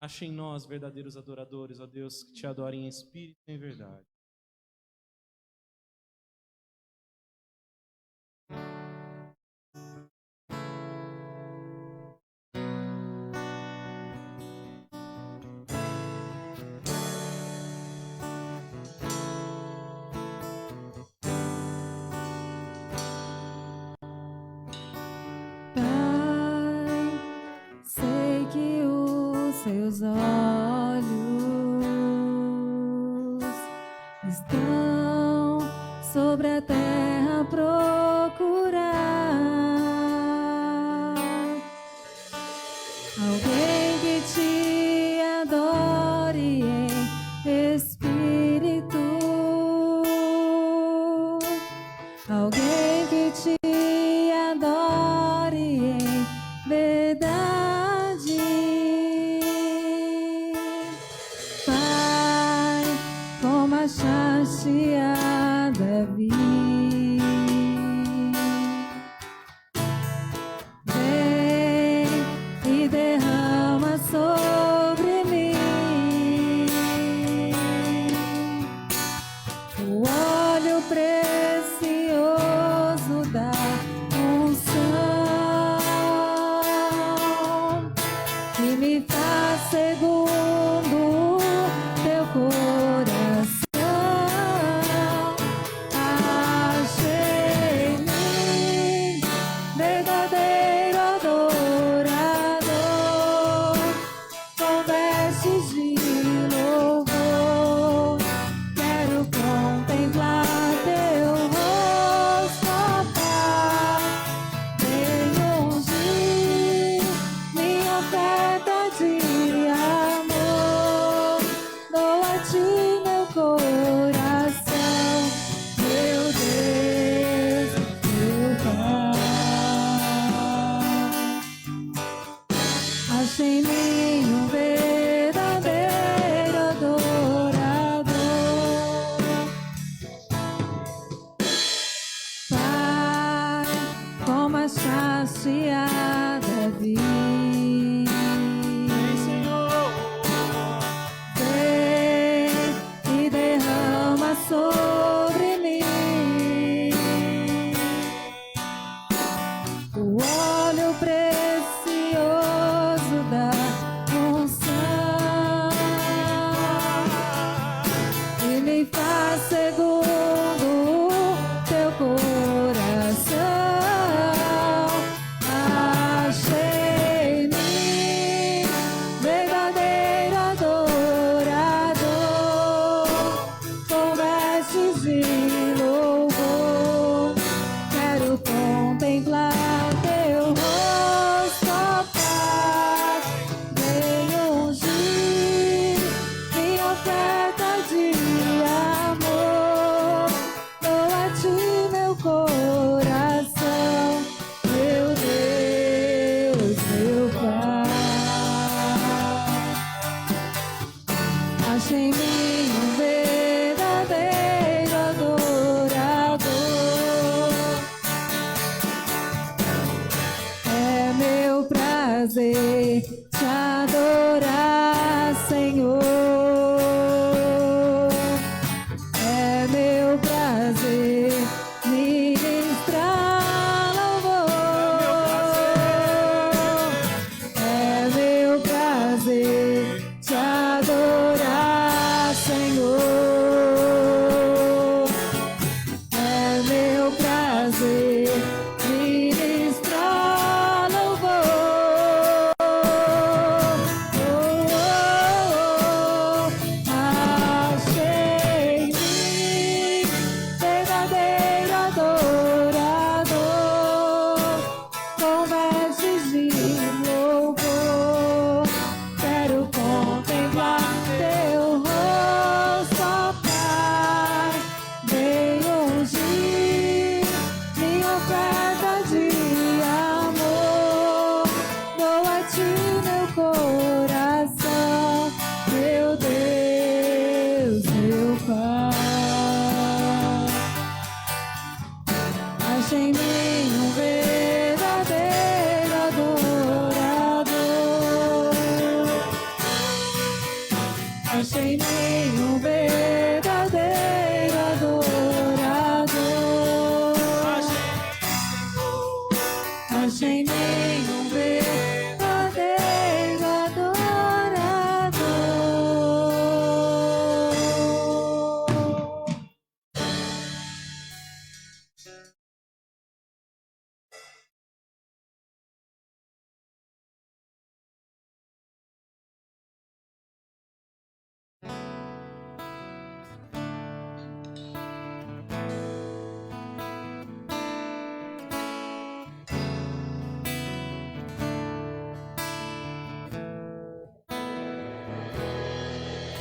Ache em nós verdadeiros adoradores, ó Deus, que te adorem em espírito e em verdade. Sei que os seus olhos estão sobre a terra a procurar alguém que te adore em espírito, alguém que te adore em verdade. Pai, como achaste a Davi, vem e derrama sobre mim o óleo precioso da unção que me faz segundo o teu coração. Achei em mim verdadeiro adorador, com vestes de louvor. Quero contemplar teu rosto, ó Pai. Vem ungir minha oferta de amor. Dou a ti meu coração, meu Deus, meu Pai. Achei em mim um verdadeiro adorador. Pai, como achaste a Davi, vem e derrama sobre mim o óleo precioso da unção e me faz segundo o teu coração. Achei em mim verdadeiro adorador, com vestes de louvor. Quero contemplar teu rosto, ó Pai. Vem ungir minha oferta de amor. Dou a ti meu coração, meu Deus, meu Pai. Achei em mim um verdadeiro adorador. É meu prazer te adorar, Senhor. É meu prazer ministrar louvor. É meu prazer te adorar, Senhor. É meu prazer ministrar louvor. Acha em mim um verdadeiro adorador. Acha em mim um verdadeiro adorador.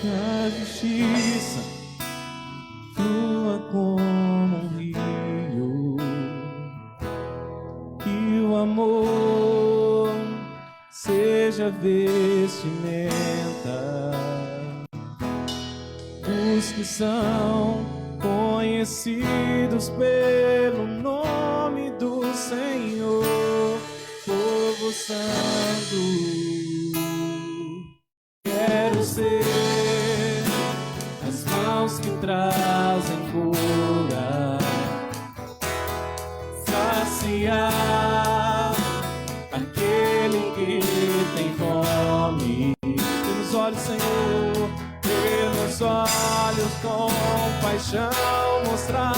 Que a justiça flua como um rio, que o amor seja vestimenta dos que são conhecidos pelo nome do Senhor, povo santo. Quero ser as mãos que trazem cura, saciar aquele que tem fome. Pelos olhos, Senhor, pelos olhos com paixão, mostrar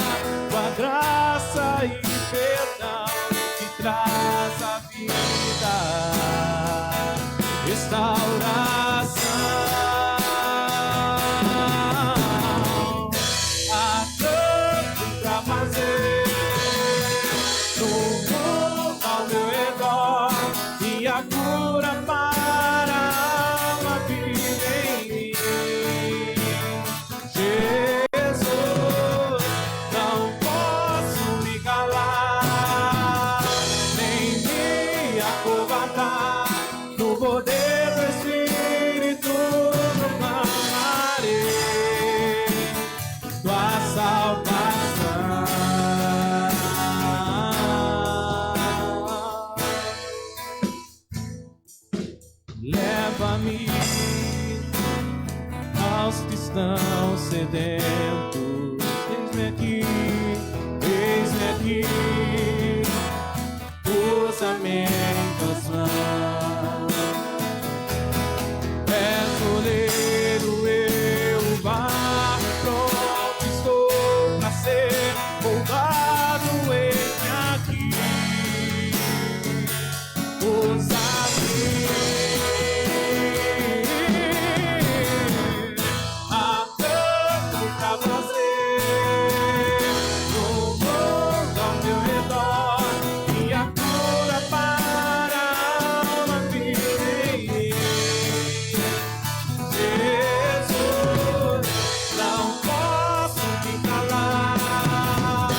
tua graça e perdão que traz a vida, restauração. Há tanto pra fazer no mundo ao meu redor, e a cura para a alma vive em mim. Jesus, não posso me calar, nem me acovardar. No poder do Espírito proclamarei tua salvação. Leva-me aos que estão sedentos. Eis-me aqui, eis-me aqui. Usa-me em tuas mãos. És oleiro, eu o barro, pronto estou pra ser moldado. Eis-me aqui, usa-me. Há tanto pra fazer no mundo ao meu redor, e a cura para a alma vive em mim. Jesus, não posso me calar,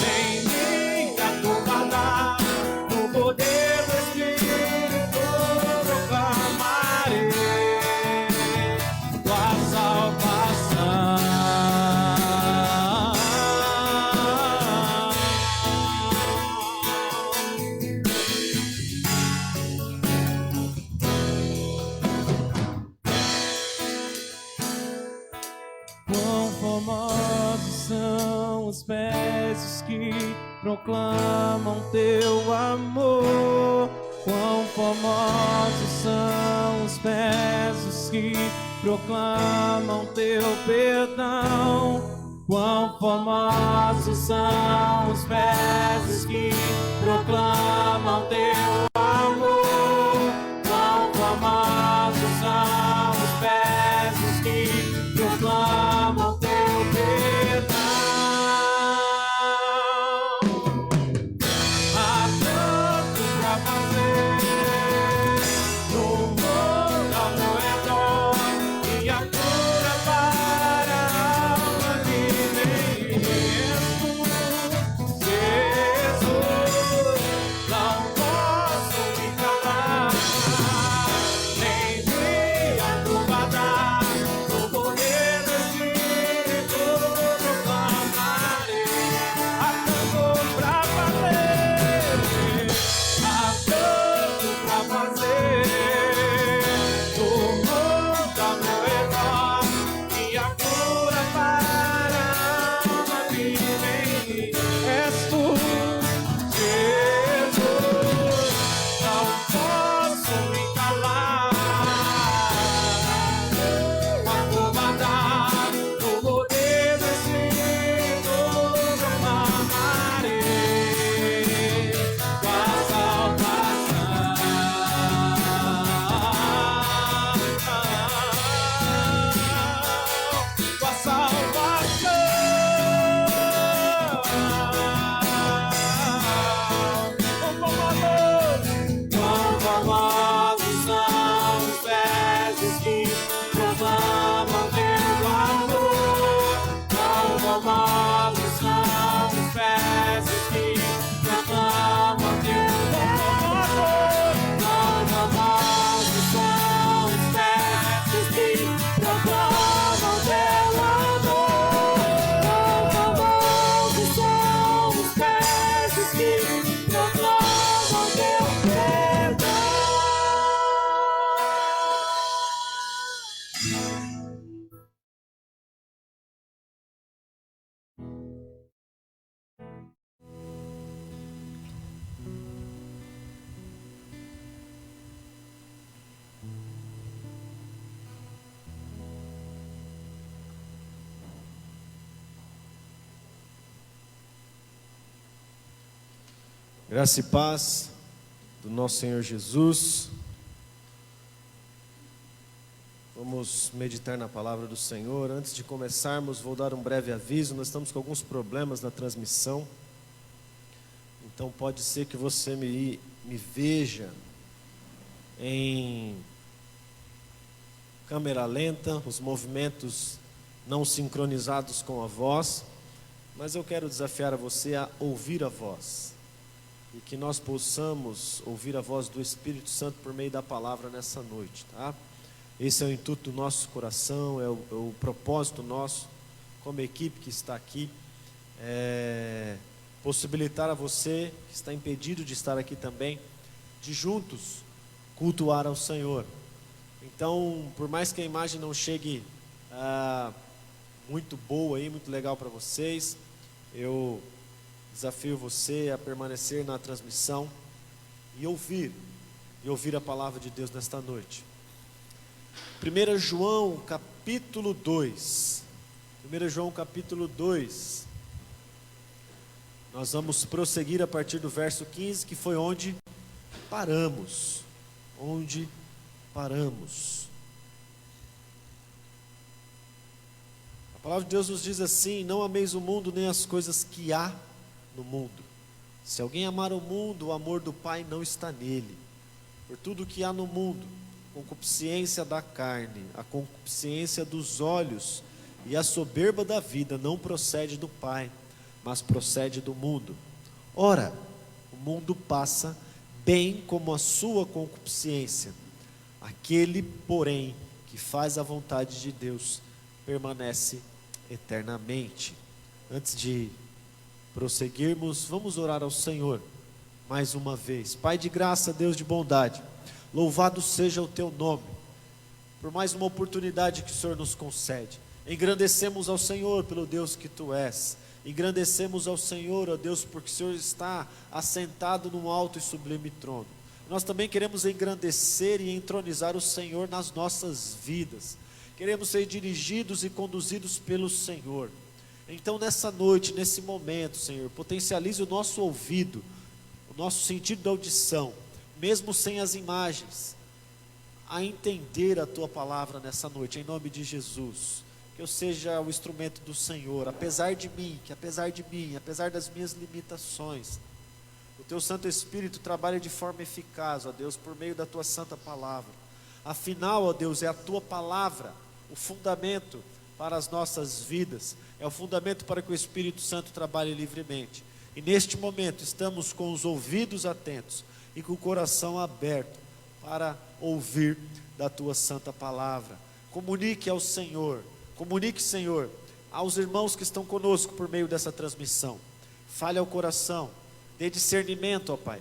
nem me acovardar. No poder do Espírito proclamarei tua salvação. Quão formosos são os pés que proclamam teu amor. Quão formosos são os pés que proclamam teu perdão. Quão formosos são os pés que proclamam teu amor. Quão formosos são os pés que proclamam teu perdão. Há tanto pra fazer no mundo ao meu redor, e a cura para a alma vive em Jesus. Jesus, não posso Graça e paz do nosso Senhor Jesus. Vamos meditar na palavra do Senhor. Antes de começarmos, vou dar um breve aviso. Nós estamos com alguns problemas na transmissão. Então pode ser que você me veja em câmera lenta, os movimentos não sincronizados com a voz. Mas eu quero desafiar a você a ouvir a voz. E que nós possamos ouvir a voz do Espírito Santo por meio da palavra nessa noite, tá? Esse é o intuito do nosso coração, é o propósito nosso, como equipe que está aqui, possibilitar a você, que está impedido de estar aqui também, de juntos cultuar ao Senhor. Então, por mais que a imagem não chegue muito boa aí, muito legal para vocês, eu desafio você a permanecer na transmissão e ouvir a palavra de Deus nesta noite. 1 João capítulo 2. 1 João capítulo 2. Nós vamos prosseguir a partir do verso 15, que foi onde paramos. A palavra de Deus nos diz assim: não ameis o mundo nem as coisas que há no mundo. Se alguém amar o mundo, o amor do Pai não está nele. Por tudo que há no mundo, concupiscência da carne, a concupiscência dos olhos e a soberba da vida não procede do Pai, mas procede do mundo. Ora, o mundo passa, bem como a sua concupiscência. Aquele, porém, que faz a vontade de Deus, permanece eternamente. Antes de prosseguirmos, vamos orar ao Senhor mais uma vez. Pai de graça, Deus de bondade, louvado seja o teu nome por mais uma oportunidade que o Senhor nos concede. Engrandecemos ao Senhor pelo Deus que tu és. Engrandecemos ao Senhor, ó Deus, porque o Senhor está assentado num alto e sublime trono. Nós também queremos engrandecer e entronizar o Senhor nas nossas vidas. Queremos ser dirigidos e conduzidos pelo Senhor. Então nessa noite, nesse momento, Senhor, potencialize o nosso ouvido, o nosso sentido da audição, mesmo sem as imagens, a entender a Tua palavra nessa noite, em nome de Jesus. Que eu seja o instrumento do Senhor, apesar das minhas limitações, o Teu Santo Espírito trabalha de forma eficaz, ó Deus, por meio da Tua santa palavra. Afinal, ó Deus, é a Tua palavra o fundamento para as nossas vidas, é o fundamento para que o Espírito Santo trabalhe livremente. E neste momento estamos com os ouvidos atentos e com o coração aberto para ouvir da Tua santa palavra. Comunique, Senhor, aos irmãos que estão conosco por meio dessa transmissão. Fale ao coração, dê discernimento, ó Pai,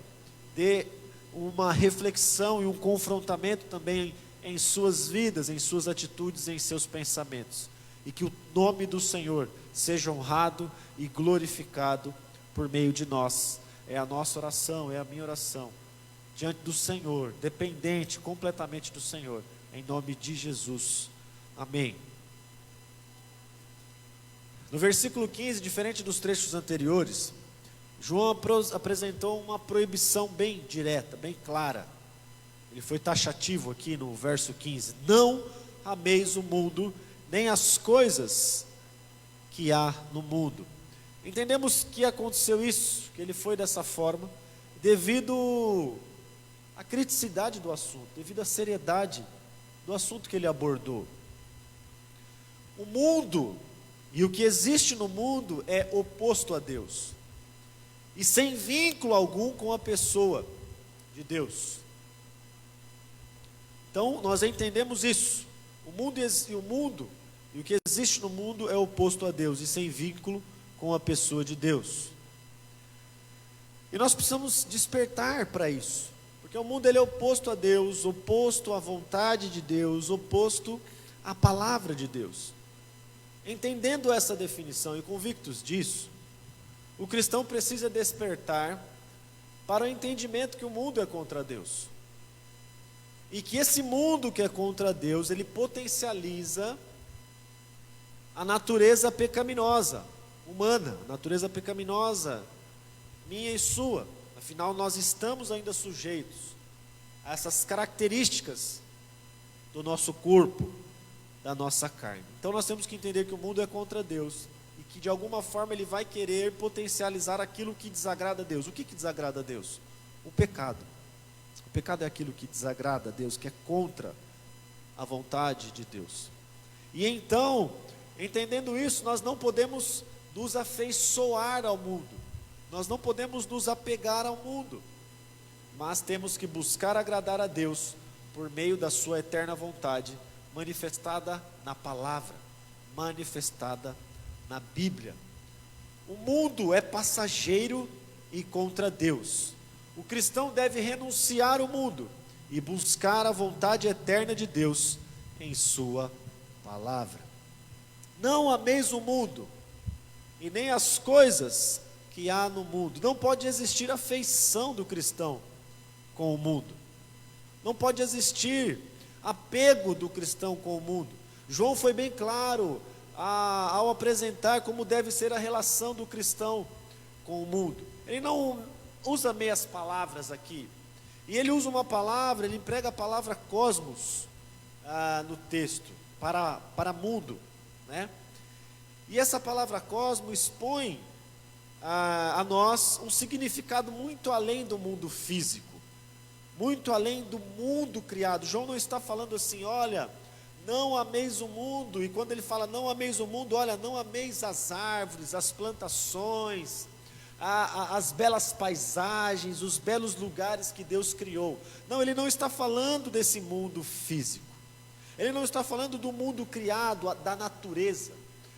dê uma reflexão e um confrontamento também em suas vidas, em suas atitudes, em seus pensamentos. E que o nome do Senhor seja honrado e glorificado por meio de nós. É a nossa oração, é a minha oração, diante do Senhor, dependente completamente do Senhor, em nome de Jesus, amém. No versículo 15, diferente dos trechos anteriores, João apresentou uma proibição bem direta, bem clara. Ele foi taxativo aqui no verso 15: não ameis o mundo, nem as coisas que há no mundo. Entendemos que aconteceu isso, que ele foi dessa forma, devido à criticidade do assunto, devido à seriedade do assunto que ele abordou. O mundo e o que existe no mundo é oposto a Deus, e sem vínculo algum com a pessoa de Deus. Então nós entendemos isso. O mundo e o que existe no mundo é oposto a Deus e sem vínculo com a pessoa de Deus. E nós precisamos despertar para isso, porque o mundo ele é oposto a Deus, oposto à vontade de Deus, oposto a palavra de Deus. Entendendo essa definição e convictos disso, o cristão precisa despertar para o entendimento que o mundo é contra Deus. E que esse mundo que é contra Deus, ele potencializa a natureza pecaminosa, humana, a natureza pecaminosa, minha e sua. Afinal, nós estamos ainda sujeitos a essas características do nosso corpo, da nossa carne. Então nós temos que entender que o mundo é contra Deus e que de alguma forma ele vai querer potencializar aquilo que desagrada a Deus. O que desagrada a Deus? O pecado. O pecado é aquilo que desagrada a Deus, que é contra a vontade de Deus. E então, entendendo isso, nós não podemos nos afeiçoar ao mundo, nós não podemos nos apegar ao mundo, mas temos que buscar agradar a Deus por meio da sua eterna vontade, manifestada na palavra, manifestada na Bíblia. O mundo é passageiro e contra Deus. O cristão deve renunciar ao mundo e buscar a vontade eterna de Deus em sua palavra. Não ameis o mundo e nem as coisas que há no mundo. Não pode existir afeição do cristão com o mundo. Não pode existir apego do cristão com o mundo. João foi bem claro ao apresentar como deve ser a relação do cristão com o mundo. Ele não usa meias palavras aqui. E ele usa uma palavra, ele emprega a palavra cosmos no texto, para mundo, né? E essa palavra cosmos expõe a nós um significado muito além do mundo físico, muito além do mundo criado. João não está falando assim, olha, não ameis o mundo, e quando ele fala não ameis o mundo, olha, não ameis as árvores, as plantações, as belas paisagens, os belos lugares que Deus criou. Não, ele não está falando desse mundo físico, ele não está falando do mundo criado, da natureza.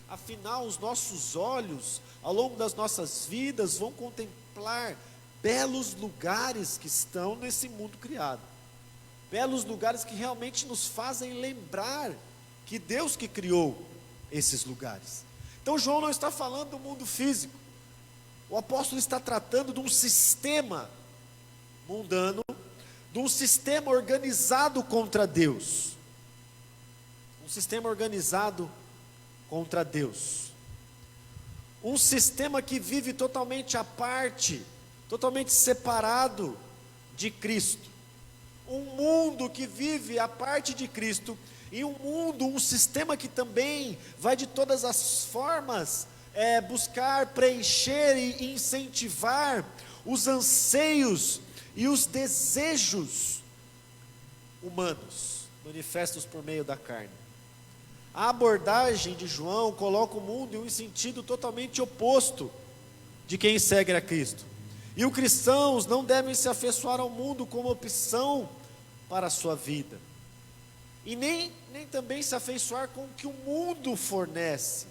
Afinal, os nossos olhos, ao longo das nossas vidas, vão contemplar belos lugares que estão nesse mundo criado, belos lugares que realmente nos fazem lembrar que Deus que criou esses lugares. Então João não está falando do mundo físico, o apóstolo está tratando de um sistema mundano, de um sistema organizado contra Deus, um sistema organizado contra Deus, um sistema que vive totalmente à parte, totalmente separado de Cristo, um mundo que vive à parte de Cristo, e um sistema que também vai de todas as formas buscar preencher e incentivar os anseios e os desejos humanos, manifestos por meio da carne. A abordagem de João coloca o mundo em um sentido totalmente oposto de quem segue a Cristo. E os cristãos não devem se afeiçoar ao mundo como opção para a sua vida. E nem também se afeiçoar com o que o mundo fornece,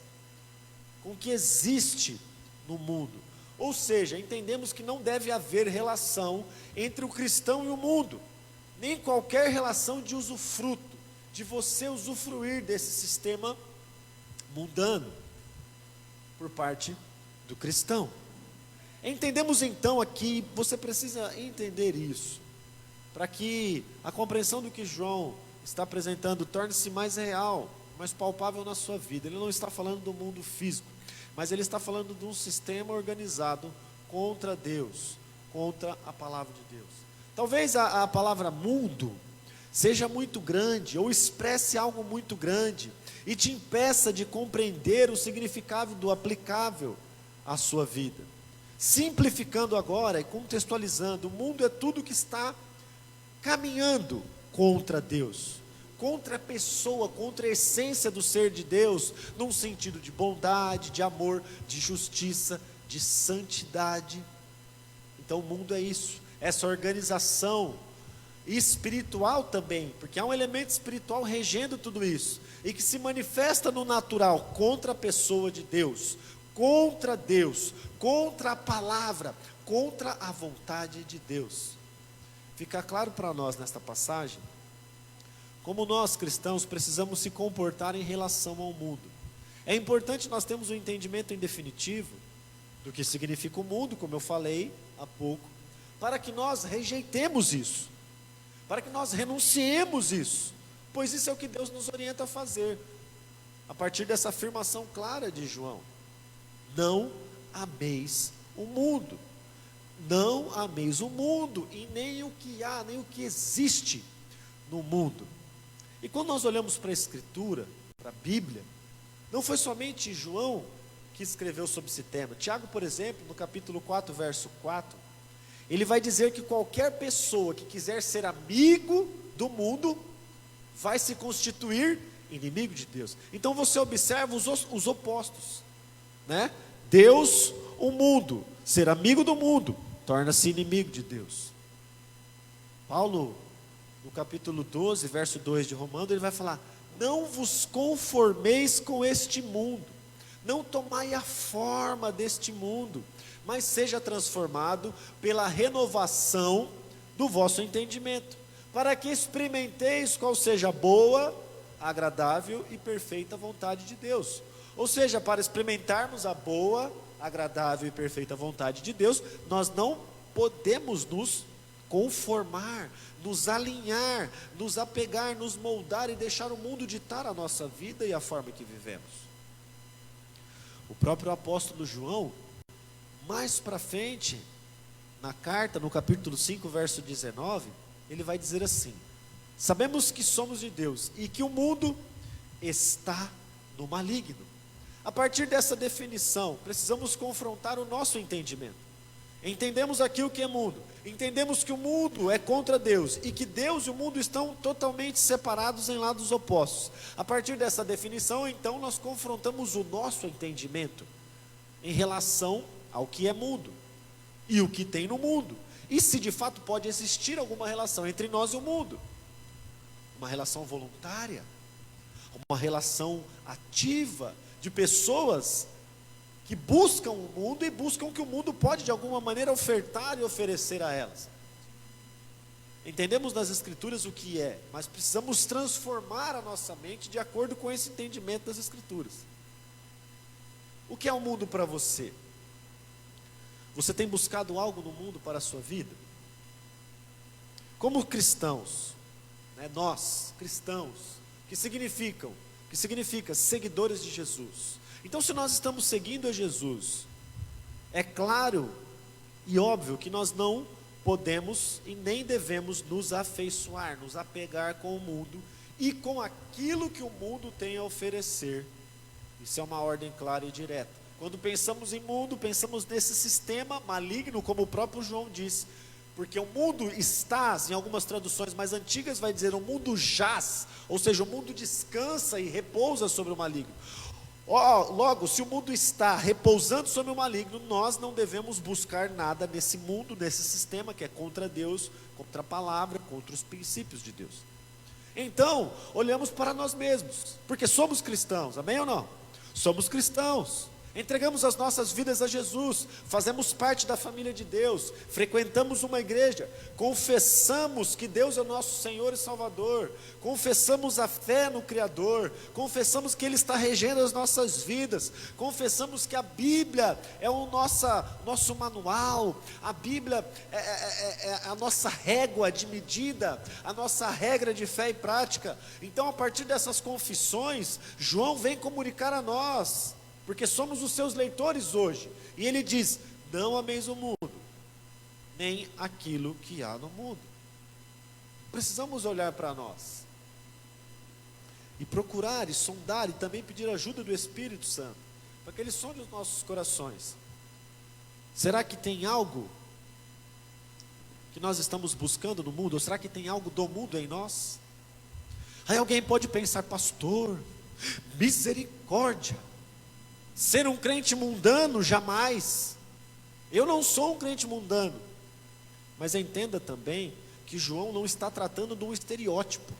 com o que existe no mundo. Ou seja, entendemos que não deve haver relação entre o cristão e o mundo, nem qualquer relação de usufruto, de você usufruir desse sistema mundano por parte do cristão. Entendemos então aqui, você precisa entender isso, para que a compreensão do que João está apresentando torne-se mais real, mais palpável na sua vida. Ele não está falando do mundo físico, mas ele está falando de um sistema organizado contra Deus, contra a palavra de Deus. Talvez a palavra mundo seja muito grande, ou expresse algo muito grande, e te impeça de compreender o significado do aplicável à sua vida. Simplificando agora e contextualizando, o mundo é tudo que está caminhando contra Deus, contra a pessoa, contra a essência do ser de Deus, num sentido de bondade, de amor, de justiça, de santidade. Então o mundo é isso, essa organização espiritual também, porque há um elemento espiritual regendo tudo isso, e que se manifesta no natural, contra a pessoa de Deus, contra a palavra, contra a vontade de Deus. Fica claro para nós nesta passagem, como nós cristãos precisamos se comportar em relação ao mundo. É importante nós termos um entendimento em definitivo do que significa o mundo, como eu falei há pouco, para que nós rejeitemos isso, para que nós renunciemos isso, pois isso é o que Deus nos orienta a fazer, a partir dessa afirmação clara de João: não ameis o mundo, não ameis o mundo, e nem o que há, nem o que existe no mundo. E quando nós olhamos para a Escritura, para a Bíblia, não foi somente João que escreveu sobre esse tema. Tiago, por exemplo, no capítulo 4, verso 4, ele vai dizer que qualquer pessoa que quiser ser amigo do mundo, vai se constituir inimigo de Deus. Então você observa os opostos, né? Deus, o mundo, ser amigo do mundo, torna-se inimigo de Deus. Paulo, no capítulo 12, verso 2 de Romanos, ele vai falar: não vos conformeis com este mundo, não tomai a forma deste mundo, mas seja transformado pela renovação do vosso entendimento, para que experimenteis qual seja a boa, agradável e perfeita vontade de Deus. Ou seja, para experimentarmos a boa, agradável e perfeita vontade de Deus, nós não podemos nos conformar, nos alinhar, nos apegar, nos moldar e deixar o mundo ditar a nossa vida e a forma que vivemos. O próprio apóstolo João, mais para frente, na carta, no capítulo 5, verso 19, ele vai dizer assim: sabemos que somos de Deus e que o mundo está no maligno. A partir dessa definição, precisamos confrontar o nosso entendimento. Entendemos aqui o que é mundo, entendemos que o mundo é contra Deus e que Deus e o mundo estão totalmente separados em lados opostos. A partir dessa definição, então, nós confrontamos o nosso entendimento em relação ao que é mundo e o que tem no mundo, e se de fato pode existir alguma relação entre nós e o mundo, uma relação voluntária, uma relação ativa de pessoas que buscam o mundo e buscam o que o mundo pode de alguma maneira ofertar e oferecer a elas. Entendemos nas Escrituras o que é, mas precisamos transformar a nossa mente de acordo com esse entendimento das Escrituras. O que é o mundo para você? Você tem buscado algo no mundo para a sua vida? Como cristãos, né, nós, cristãos, que significa seguidores de Jesus. Então, se nós estamos seguindo a Jesus, é claro e óbvio que nós não podemos e nem devemos nos afeiçoar, nos apegar com o mundo e com aquilo que o mundo tem a oferecer. Isso é uma ordem clara e direta. Quando pensamos em mundo, pensamos nesse sistema maligno, como o próprio João disse, porque o mundo está, em algumas traduções mais antigas vai dizer, o mundo jaz, ou seja, o mundo descansa e repousa sobre o maligno. Logo, se o mundo está repousando sobre o maligno, nós não devemos buscar nada nesse mundo, nesse sistema que é contra Deus, contra a palavra, contra os princípios de Deus. Então, olhamos para nós mesmos, porque somos cristãos, amém ou não? Somos cristãos. Entregamos as nossas vidas a Jesus, fazemos parte da família de Deus, frequentamos uma igreja, confessamos que Deus é o nosso Senhor e Salvador, confessamos a fé no Criador, confessamos que Ele está regendo as nossas vidas, confessamos que a Bíblia é o nosso manual, a Bíblia é a nossa régua de medida, a nossa regra de fé e prática. Então, a partir dessas confissões, João vem comunicar a nós, porque somos os seus leitores hoje, e ele diz: não ameis o mundo, nem aquilo que há no mundo. Precisamos olhar para nós, e procurar, e sondar, e também pedir ajuda do Espírito Santo, para que Ele sonde os nossos corações. Será que tem algo que nós estamos buscando no mundo, ou será que tem algo do mundo em nós? Aí alguém pode pensar: pastor, misericórdia, ser um crente mundano, jamais. Eu não sou um crente mundano. Mas entenda também que João não está tratando de um estereótipo.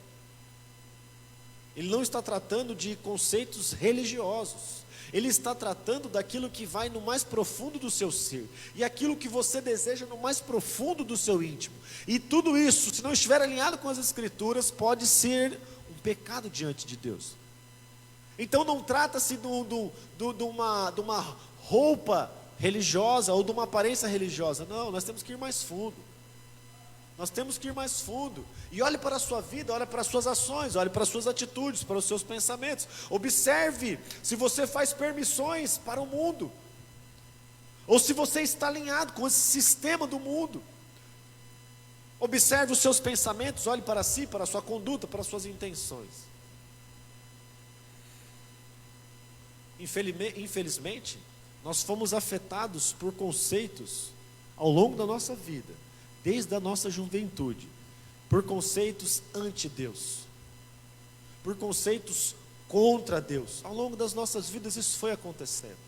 Ele não está tratando de conceitos religiosos. Ele está tratando daquilo que vai no mais profundo do seu ser. E aquilo que você deseja no mais profundo do seu íntimo. E tudo isso, se não estiver alinhado com as Escrituras, pode ser pecado diante de Deus. Então não trata-se de uma roupa religiosa ou de uma aparência religiosa. Não, nós temos que ir mais fundo. Nós temos que ir mais fundo. E olhe para a sua vida, olhe para as suas ações, olhe para as suas atitudes, para os seus pensamentos. Observe se você faz permissões para o mundo, ou se você está alinhado com esse sistema do mundo. Observe os seus pensamentos, olhe para si, para a sua conduta, para as suas intenções. Infelizmente, nós fomos afetados por conceitos ao longo da nossa vida, desde a nossa juventude, por conceitos anti-Deus, por conceitos contra Deus. Ao longo das nossas vidas isso foi acontecendo.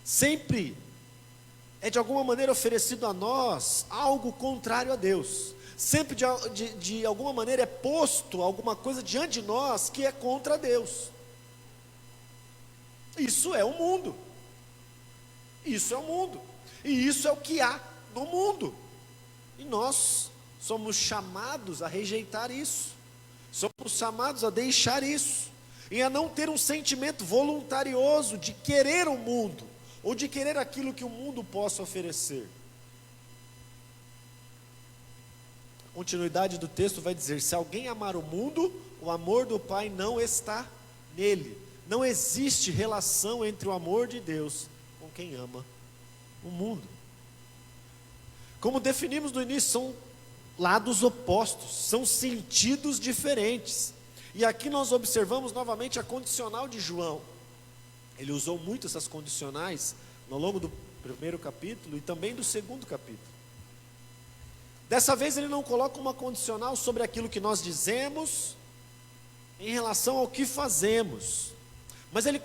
Sempre é de alguma maneira oferecido a nós algo contrário a Deus. Sempre de alguma maneira é posto alguma coisa diante de nós que é contra Deus. Isso é o mundo. Isso é o mundo. E isso é o que há no mundo. E nós somos chamados a rejeitar isso. Somos chamados a deixar isso. E a não ter um sentimento voluntarioso de querer o mundo, ou de querer aquilo que o mundo possa oferecer. A continuidade do texto vai dizer: se alguém amar o mundo, o amor do Pai não está nele. Não existe relação entre o amor de Deus com quem ama o mundo. Como definimos no início, são lados opostos, são sentidos diferentes. E aqui nós observamos novamente a condicional de João. Ele usou muito essas condicionais ao longo do primeiro capítulo e também do segundo capítulo. Dessa vez ele não coloca uma condicional sobre aquilo que nós dizemos em relação ao que fazemos, mas ele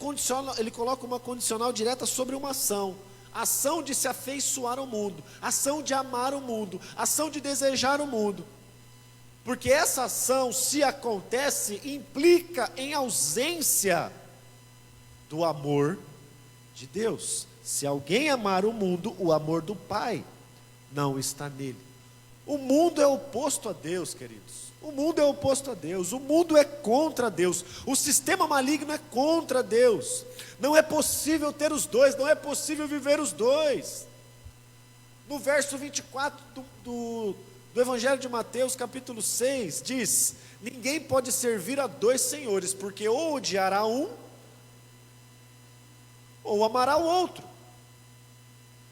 coloca uma condicional direta sobre uma ação. Ação de se afeiçoar ao mundo, ação de amar o mundo, ação de desejar o mundo. Porque essa ação, se acontece, implica em ausência do amor de Deus. Se alguém amar o mundo, o amor do Pai não está nele. O mundo é oposto a Deus, queridos. O mundo é oposto a Deus, o mundo é contra Deus, o sistema maligno é contra Deus. Não é possível ter os dois, não é possível viver os dois. No verso 24 do Evangelho de Mateus, capítulo 6, diz: ninguém pode servir a dois senhores, porque ou odiará um, ou amará o outro.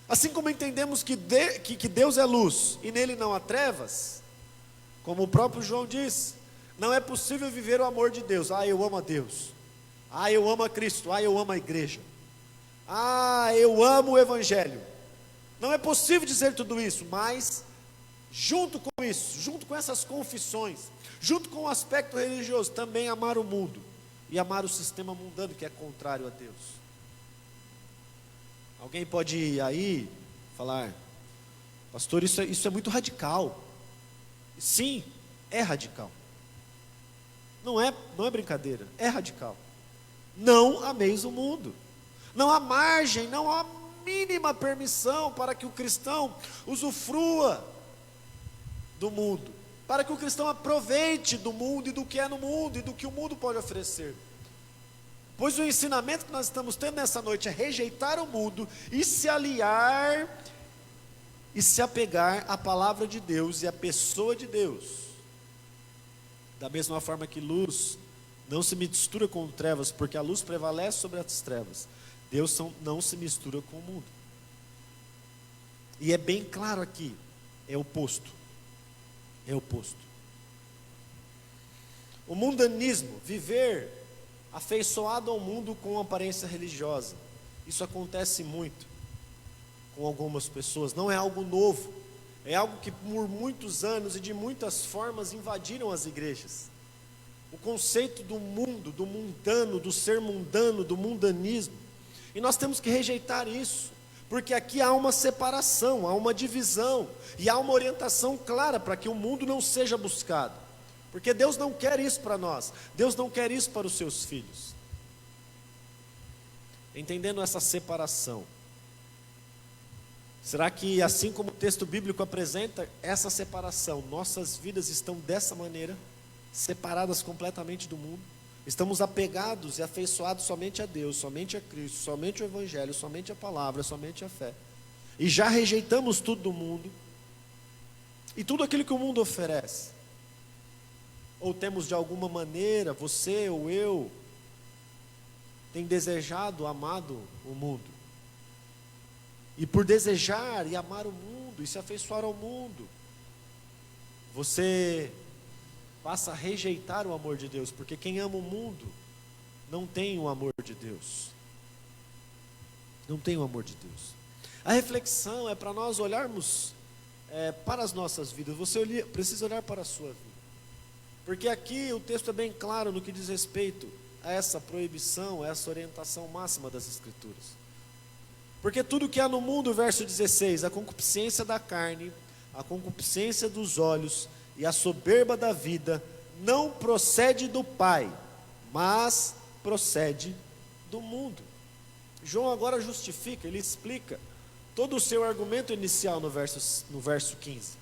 Assim como entendemos que Deus é luz, e nele não há trevas, como o próprio João diz, não é possível viver o amor de Deus. Eu amo a Deus. Eu amo a Cristo. Eu amo a igreja. Eu amo o Evangelho. Não é possível dizer tudo isso, mas junto com isso, junto com essas confissões, junto com o aspecto religioso, também amar o mundo e amar o sistema mundano que é contrário a Deus. Alguém pode ir aí falar: pastor, isso é muito radical. Sim, é radical. Não é brincadeira, é radical. Não ameis o mundo. Não há margem, não há mínima permissão para que o cristão usufrua do mundo, para que o cristão aproveite do mundo e do que é no mundo e do que o mundo pode oferecer. Pois o ensinamento que nós estamos tendo nessa noite é rejeitar o mundo e se aliar e se apegar à palavra de Deus e à pessoa de Deus. Da mesma forma que luz não se mistura com trevas, porque a luz prevalece sobre as trevas, Deus não se mistura com o mundo. E é bem claro aqui, é oposto. É oposto. O mundanismo, viver afeiçoado ao mundo com aparência religiosa, isso acontece muito com algumas pessoas, não é algo novo, é algo que por muitos anos e de muitas formas invadiram as igrejas. O conceito do mundo, do mundano, do ser mundano, do mundanismo, e nós temos que rejeitar isso, porque aqui há uma separação, há uma divisão, e há uma orientação clara para que o mundo não seja buscado, porque Deus não quer isso para nós, Deus não quer isso para os seus filhos. Entendendo essa separação, será que assim como o texto bíblico apresenta essa separação, nossas vidas estão dessa maneira? separadas completamente do mundo. Estamos apegados e afeiçoados somente a Deus, somente a Cristo, somente o Evangelho, somente a palavra, somente a fé. E já rejeitamos tudo do mundo e tudo aquilo que o mundo oferece. Ou temos de alguma maneira, você ou eu, tem desejado, amado o mundo. E por desejar e amar o mundo e se afeiçoar ao mundo, você passa a rejeitar o amor de Deus, porque quem ama o mundo não tem o amor de Deus. Não tem o amor de Deus. A reflexão é para nós olharmos para as nossas vidas. Você precisa olhar para a sua vida. Porque aqui o texto é bem claro no que diz respeito a essa proibição, a essa orientação máxima das Escrituras. Porque tudo que há no mundo, verso 16, a concupiscência da carne, a concupiscência dos olhos e a soberba da vida, não procede do Pai, mas procede do mundo. João agora justifica, ele explica todo o seu argumento inicial no verso 15.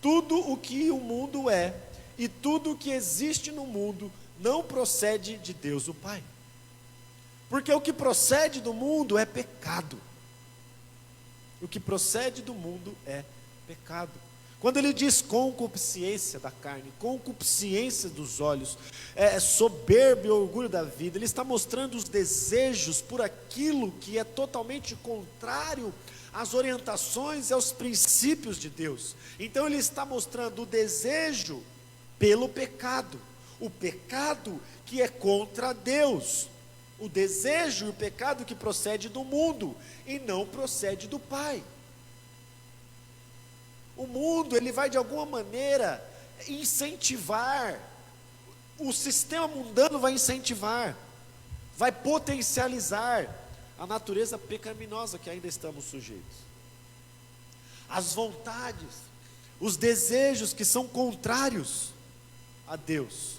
Tudo o que o mundo é e tudo o que existe no mundo não procede de Deus o Pai. Porque o que procede do mundo é pecado. O que procede do mundo é pecado. Quando ele diz concupiscência da carne, concupiscência dos olhos, soberba e orgulho da vida, ele está mostrando os desejos por aquilo que é totalmente contrário às orientações e aos princípios de Deus. Então ele está mostrando o desejo pelo pecado, o pecado que é contra Deus, o desejo e o pecado que procede do mundo e não procede do Pai. O mundo, ele vai de alguma maneira incentivar, o sistema mundano vai incentivar, vai potencializar a natureza pecaminosa que ainda estamos sujeitos. As vontades, os desejos que são contrários a Deus.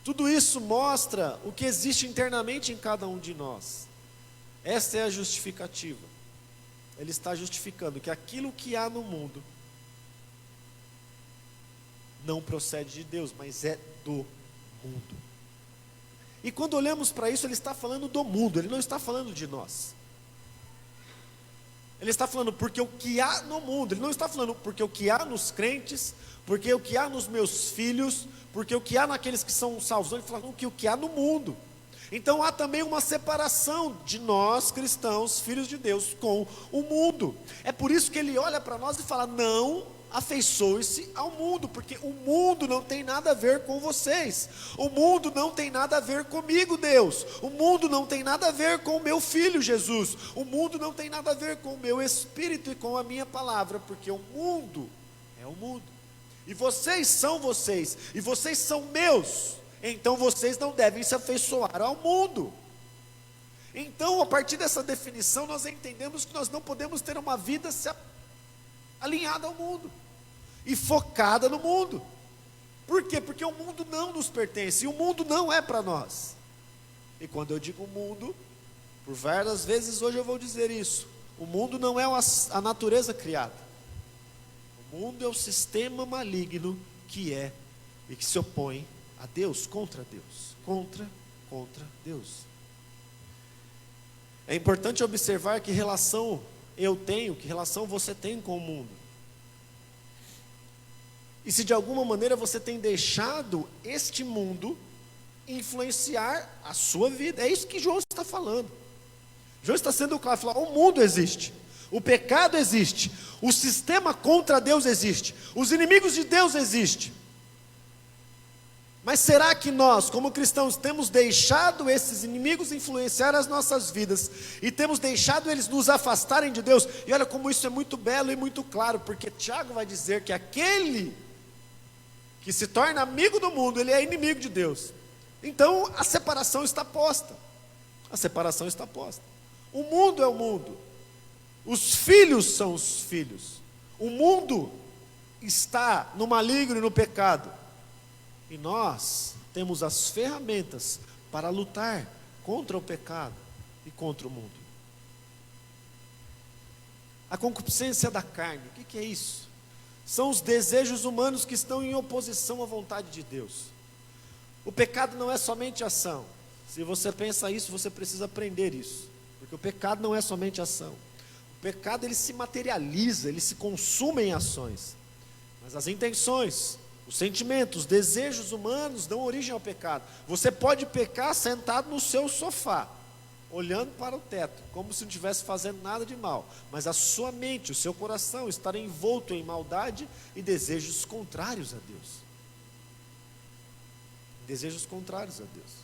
Tudo isso mostra o que existe internamente em cada um de nós. Esta é a justificativa. Ele está justificando que aquilo que há no mundo não procede de Deus, mas é do mundo. E quando olhamos para isso, ele está falando do mundo, ele não está falando de nós. Ele está falando porque o que há no mundo, ele não está falando porque o que há nos crentes, porque o que há nos meus filhos, porque o que há naqueles que são salvos, ele está falando que o que há no mundo. Então há também uma separação de nós, cristãos, filhos de Deus, com o mundo. É por isso que ele olha para nós e fala, não afeiçoe-se ao mundo, porque o mundo não tem nada a ver com vocês, o mundo não tem nada a ver comigo, Deus, o mundo não tem nada a ver com o meu Filho Jesus, o mundo não tem nada a ver com o meu Espírito e com a minha palavra, porque o mundo é o mundo, e vocês são vocês, e vocês são meus, então vocês não devem se afeiçoar ao mundo. Então, a partir dessa definição, nós entendemos que nós não podemos ter uma vida alinhada ao mundo e focada no mundo. Por quê? Porque o mundo não nos pertence, e o mundo não é para nós. E quando eu digo mundo, por várias vezes hoje eu vou dizer isso, o mundo não é a natureza criada, o mundo é o sistema maligno que é e que se opõe a Deus, contra Deus, contra Deus. É importante observar que relação eu tenho, que relação você tem com o mundo. E se de alguma maneira você tem deixado este mundo influenciar a sua vida. É isso que João está falando. João está sendo claro, falar, o mundo existe, o pecado existe, o sistema contra Deus existe, os inimigos de Deus existem. Mas será que nós, como cristãos, temos deixado esses inimigos influenciar as nossas vidas e temos deixado eles nos afastarem de Deus? E olha como isso é muito belo e muito claro, porque Tiago vai dizer que aquele que se torna amigo do mundo, ele é inimigo de Deus. Então a separação está posta. A separação está posta. O mundo é o mundo. Os filhos são os filhos. O mundo está no maligno e no pecado. E nós temos as ferramentas para lutar contra o pecado e contra o mundo. A concupiscência da carne, o que é isso? São os desejos humanos que estão em oposição à vontade de Deus. O pecado não é somente ação. Se você pensa isso, você precisa aprender isso. Porque o pecado não é somente ação. O pecado, ele se materializa, ele se consome em ações. Mas as intenções, os sentimentos, os desejos humanos dão origem ao pecado. Você pode pecar sentado no seu sofá, olhando para o teto, como se não estivesse fazendo nada de mal. Mas a sua mente, o seu coração estará envolto em maldade e desejos contrários a Deus. Desejos contrários a Deus.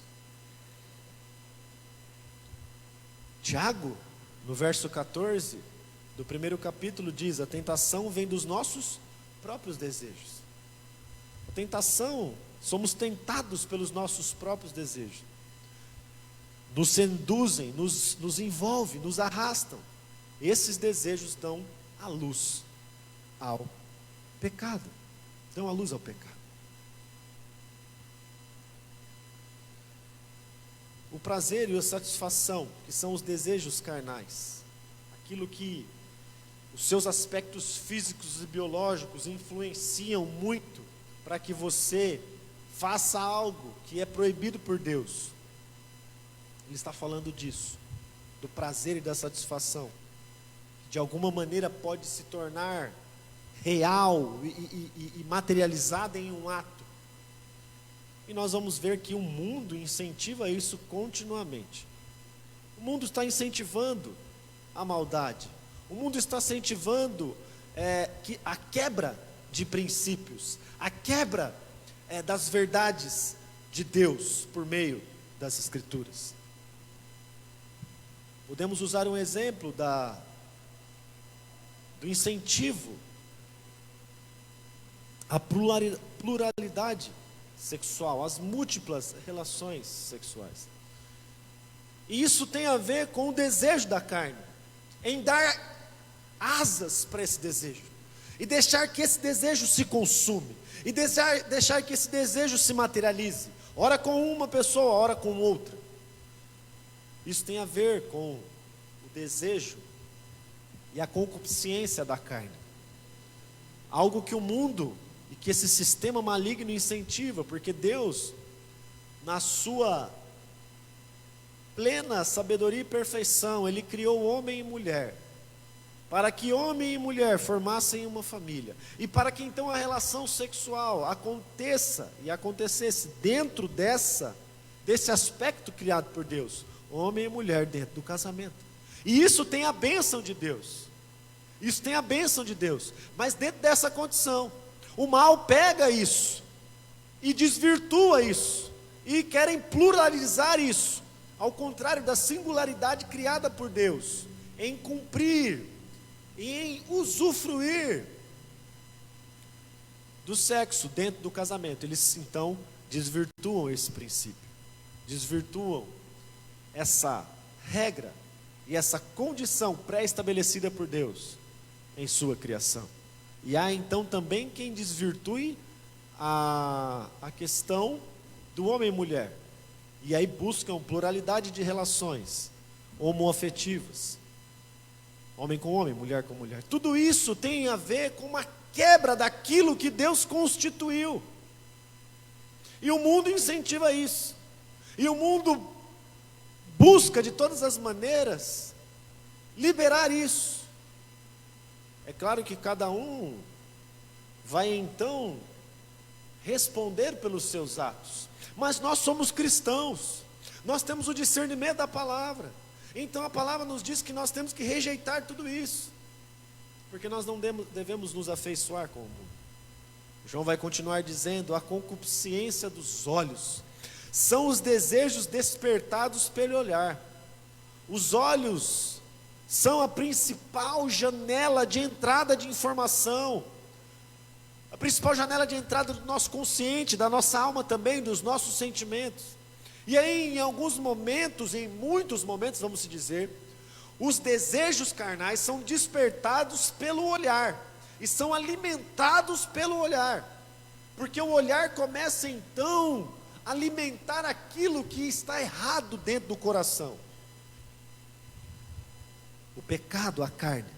Tiago, no verso 14 do primeiro capítulo, diz: a tentação vem dos nossos próprios desejos. A tentação, somos tentados pelos nossos próprios desejos. Nos seduzem, nos envolvem, nos arrastam. Esses desejos dão a luz ao pecado. Dão a luz ao pecado. O prazer e a satisfação, que são os desejos carnais, aquilo que os seus aspectos físicos e biológicos influenciam muito para que você faça algo que é proibido por Deus. Ele está falando disso, do prazer e da satisfação, que de alguma maneira pode se tornar real e materializada em um ato. E nós vamos ver que o mundo incentiva isso continuamente. O mundo está incentivando a maldade. O mundo está incentivando a quebra de princípios, a quebra das verdades de Deus por meio das Escrituras. Podemos usar um exemplo do incentivo à pluralidade sexual, às múltiplas relações sexuais. E isso tem a ver com o desejo da carne, em dar asas para esse desejo, e deixar que esse desejo se consume, e deixar que esse desejo se materialize, ora com uma pessoa, ora com outra. Isso tem a ver com o desejo e a concupiscência da carne, algo que o mundo e que esse sistema maligno incentiva, porque Deus, na sua plena sabedoria e perfeição, Ele criou homem e mulher, para que homem e mulher formassem uma família, e para que então a relação sexual aconteça e acontecesse dentro desse aspecto criado por Deus, homem e mulher dentro do casamento. E isso tem a bênção de Deus, isso tem a bênção de Deus, mas dentro dessa condição, o mal pega isso e desvirtua isso, e querem pluralizar isso, ao contrário da singularidade criada por Deus, em cumprir e em usufruir do sexo dentro do casamento. Eles então desvirtuam esse princípio, desvirtuam essa regra e essa condição pré-estabelecida por Deus em sua criação. E há então também quem desvirtue a questão do homem e mulher, e aí buscam pluralidade de relações homoafetivas, homem com homem, mulher com mulher. Tudo isso tem a ver com uma quebra daquilo que Deus constituiu, e o mundo incentiva isso, e o mundo busca de todas as maneiras liberar isso. É claro que cada um vai então responder pelos seus atos, mas nós somos cristãos, nós temos o discernimento da palavra, então a palavra nos diz que nós temos que rejeitar tudo isso, porque nós não devemos nos afeiçoar com o mundo. João vai continuar dizendo: a concupiscência dos olhos são os desejos despertados pelo olhar. Os olhos são a principal janela de entrada de informação, a principal janela de entrada do nosso consciente, da nossa alma também, dos nossos sentimentos. E aí, em alguns momentos, em muitos momentos, vamos dizer, os desejos carnais são despertados pelo olhar, e são alimentados pelo olhar, porque o olhar começa então a alimentar aquilo que está errado dentro do coração. O pecado, a carne.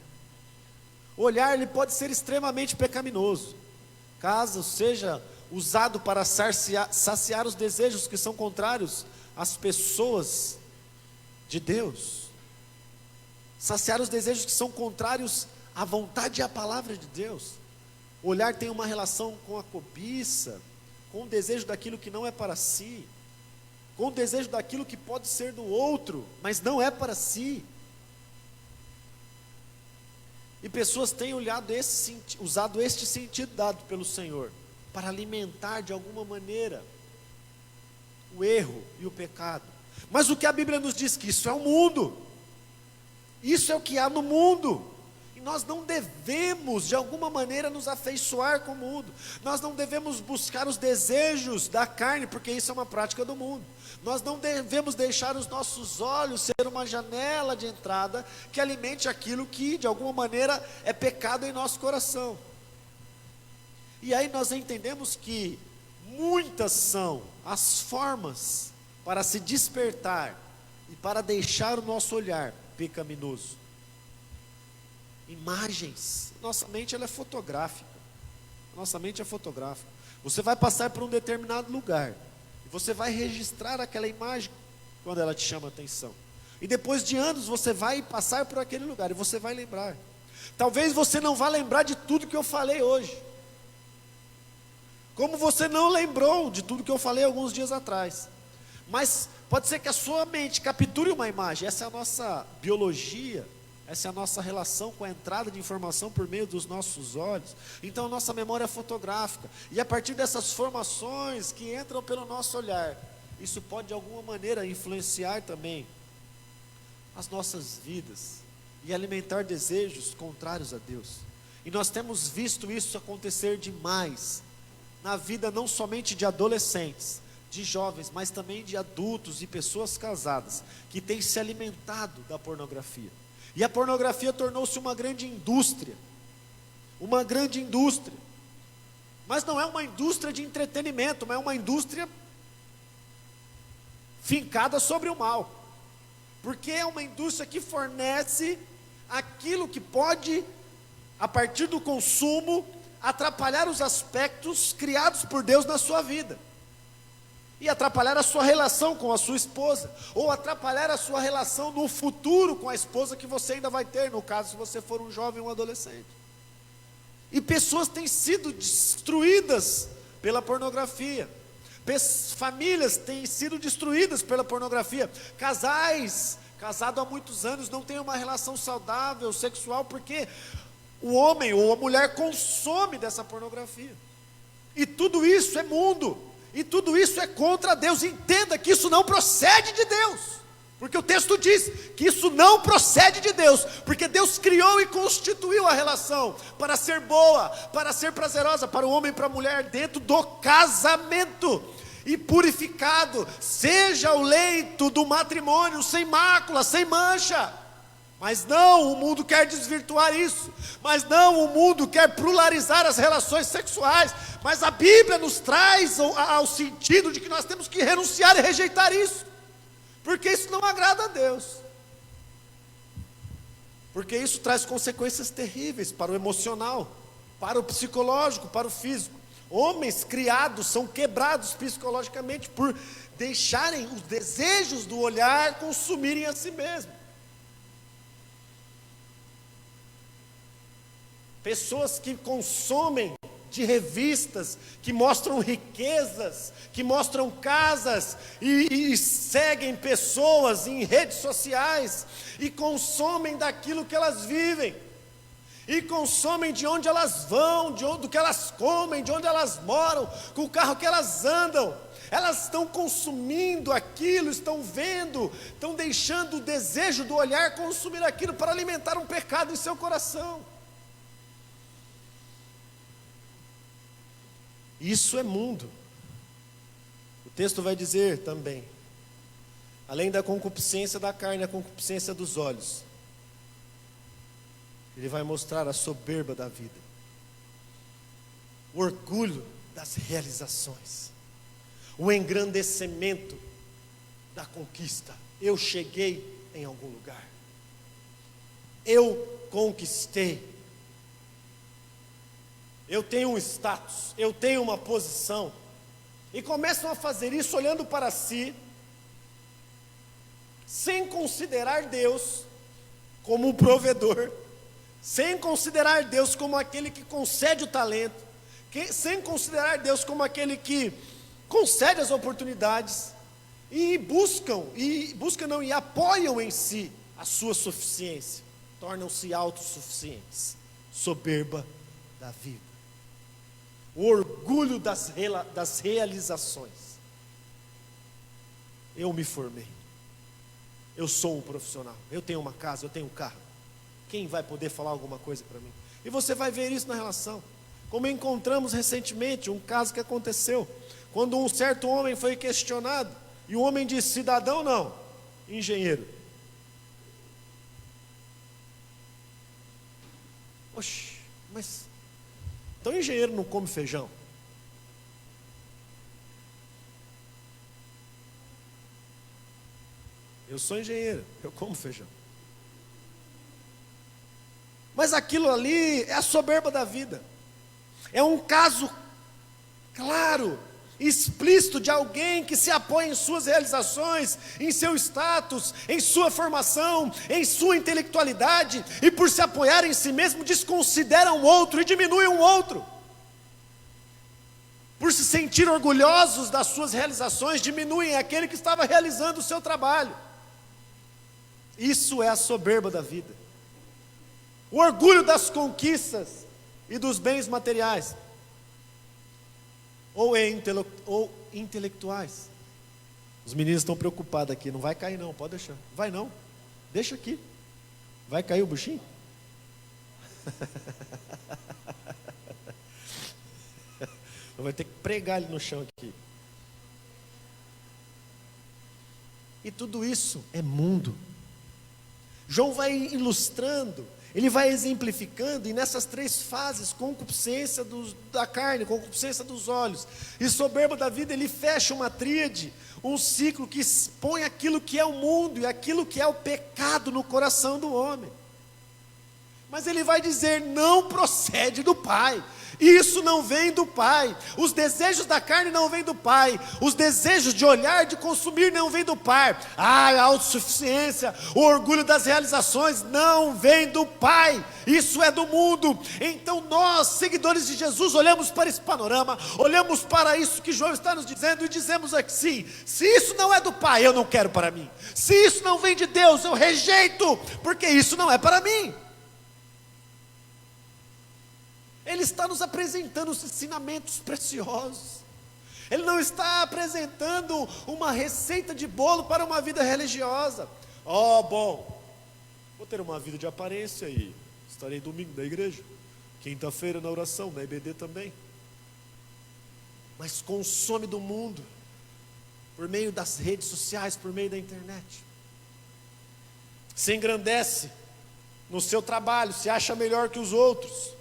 O olhar ele pode ser extremamente pecaminoso, caso seja usado para saciar os desejos que são contrários às pessoas de Deus, saciar os desejos que são contrários à vontade e à palavra de Deus. O olhar tem uma relação com a cobiça, com o desejo daquilo que não é para si, com o desejo daquilo que pode ser do outro, mas não é para si. E pessoas têm usado este sentido dado pelo Senhor para alimentar de alguma maneira o erro e o pecado. Mas o que a Bíblia nos diz que isso é o mundo, isso é o que há no mundo, e nós não devemos de alguma maneira nos afeiçoar com o mundo, nós não devemos buscar os desejos da carne, porque isso é uma prática do mundo. Nós não devemos deixar os nossos olhos ser uma janela de entrada que alimente aquilo que de alguma maneira é pecado em nosso coração. E aí nós entendemos que muitas são as formas para se despertar e para deixar o nosso olhar pecaminoso. Imagens, nossa mente ela é fotográfica, nossa mente é fotográfica. Você vai passar por um determinado lugar, e você vai registrar aquela imagem quando ela te chama a atenção, e depois de anos você vai passar por aquele lugar, e você vai lembrar. Talvez você não vá lembrar de tudo que eu falei hoje, como você não lembrou de tudo que eu falei alguns dias atrás, mas pode ser que a sua mente capture uma imagem. Essa é a nossa biologia, essa é a nossa relação com a entrada de informação por meio dos nossos olhos. Então a nossa memória é fotográfica, e a partir dessas formações que entram pelo nosso olhar, isso pode de alguma maneira influenciar também as nossas vidas, e alimentar desejos contrários a Deus. E nós temos visto isso acontecer demais na vida não somente de adolescentes, de jovens, mas também de adultos e pessoas casadas, que têm se alimentado da pornografia. E a pornografia tornou-se uma grande indústria, mas não é uma indústria de entretenimento, mas é uma indústria fincada sobre o mal, porque é uma indústria que fornece aquilo que pode, a partir do consumo, atrapalhar os aspectos criados por Deus na sua vida, e atrapalhar a sua relação com a sua esposa, ou atrapalhar a sua relação no futuro com a esposa que você ainda vai ter, no caso se você for um jovem ou um adolescente. E pessoas têm sido destruídas pela pornografia, famílias têm sido destruídas pela pornografia, casados há muitos anos não têm uma relação saudável, sexual, porque o homem ou a mulher consome dessa pornografia, e tudo isso é mundo, e tudo isso é contra Deus. Entenda que isso não procede de Deus, porque o texto diz que isso não procede de Deus, porque Deus criou e constituiu a relação para ser boa, para ser prazerosa, para o homem e para a mulher, dentro do casamento, e purificado seja o leito do matrimônio, sem mácula, sem mancha. Mas não, o mundo quer desvirtuar isso, mas não, o mundo quer pluralizar as relações sexuais, mas a Bíblia nos traz ao sentido de que nós temos que renunciar e rejeitar isso, porque isso não agrada a Deus, porque isso traz consequências terríveis para o emocional, para o psicológico, para o físico. Homens criados são quebrados psicologicamente por deixarem os desejos do olhar consumirem a si mesmo. Pessoas que consomem de revistas, que mostram riquezas, que mostram casas, e seguem pessoas em redes sociais, e consomem daquilo que elas vivem, e consomem de onde elas vão, do que elas comem, de onde elas moram, com o carro que elas andam. Elas estão consumindo aquilo, estão vendo, estão deixando o desejo do olhar consumir aquilo para alimentar um pecado em seu coração. Isso é mundo. O texto vai dizer também, além da concupiscência da carne, a concupiscência dos olhos, ele vai mostrar a soberba da vida, o orgulho das realizações, o engrandecimento da conquista. Eu cheguei em algum lugar, eu conquistei, eu tenho um status, eu tenho uma posição, e começam a fazer isso olhando para si, sem considerar Deus como o provedor, sem considerar Deus como aquele que concede o talento, sem considerar Deus como aquele que concede as oportunidades, e e apoiam em si a sua suficiência, tornam-se autossuficientes, soberba da vida, o orgulho das realizações. Eu me formei, eu sou um profissional, eu tenho uma casa, eu tenho um carro, quem vai poder falar alguma coisa para mim? E você vai ver isso na relação, como encontramos recentemente um caso que aconteceu, quando um certo homem foi questionado, e o homem disse: cidadão não, engenheiro. Oxe, mas então engenheiro não come feijão? Eu sou engenheiro, eu como feijão. Mas aquilo ali é a soberba da vida. É um caso claro, explícito de alguém que se apoia em suas realizações, em seu status, em sua formação, em sua intelectualidade, e por se apoiar em si mesmo, desconsidera um outro e diminui um outro. Por se sentir orgulhosos das suas realizações, diminuem aquele que estava realizando o seu trabalho. Isso é a soberba da vida. O orgulho das conquistas e dos bens materiais, ou intelectuais. Os meninos estão preocupados aqui, não vai cair não, pode deixar. Vai não, deixa aqui. Vai cair o buchinho? Vai ter que pregar ele no chão aqui. E tudo isso é mundo. João vai ilustrando, ele vai exemplificando, e nessas três fases, concupiscência da carne, concupiscência dos olhos e soberba da vida, ele fecha uma tríade, um ciclo que expõe aquilo que é o mundo e aquilo que é o pecado no coração do homem. Mas ele vai dizer: não procede do Pai, isso não vem do Pai, os desejos da carne não vêm do Pai, os desejos de olhar, de consumir não vêm do Pai, a autossuficiência, o orgulho das realizações não vem do Pai, isso é do mundo. Então nós, seguidores de Jesus, olhamos para esse panorama, olhamos para isso que João está nos dizendo e dizemos assim: se isso não é do Pai, eu não quero para mim, se isso não vem de Deus, eu rejeito, porque isso não é para mim. Ele está nos apresentando os ensinamentos preciosos. Ele não está apresentando uma receita de bolo para uma vida religiosa. Bom, vou ter uma vida de aparência e estarei domingo na igreja, quinta-feira na oração, na EBD também. Mas consome do mundo, por meio das redes sociais, por meio da internet. Se engrandece no seu trabalho, se acha melhor que os outros.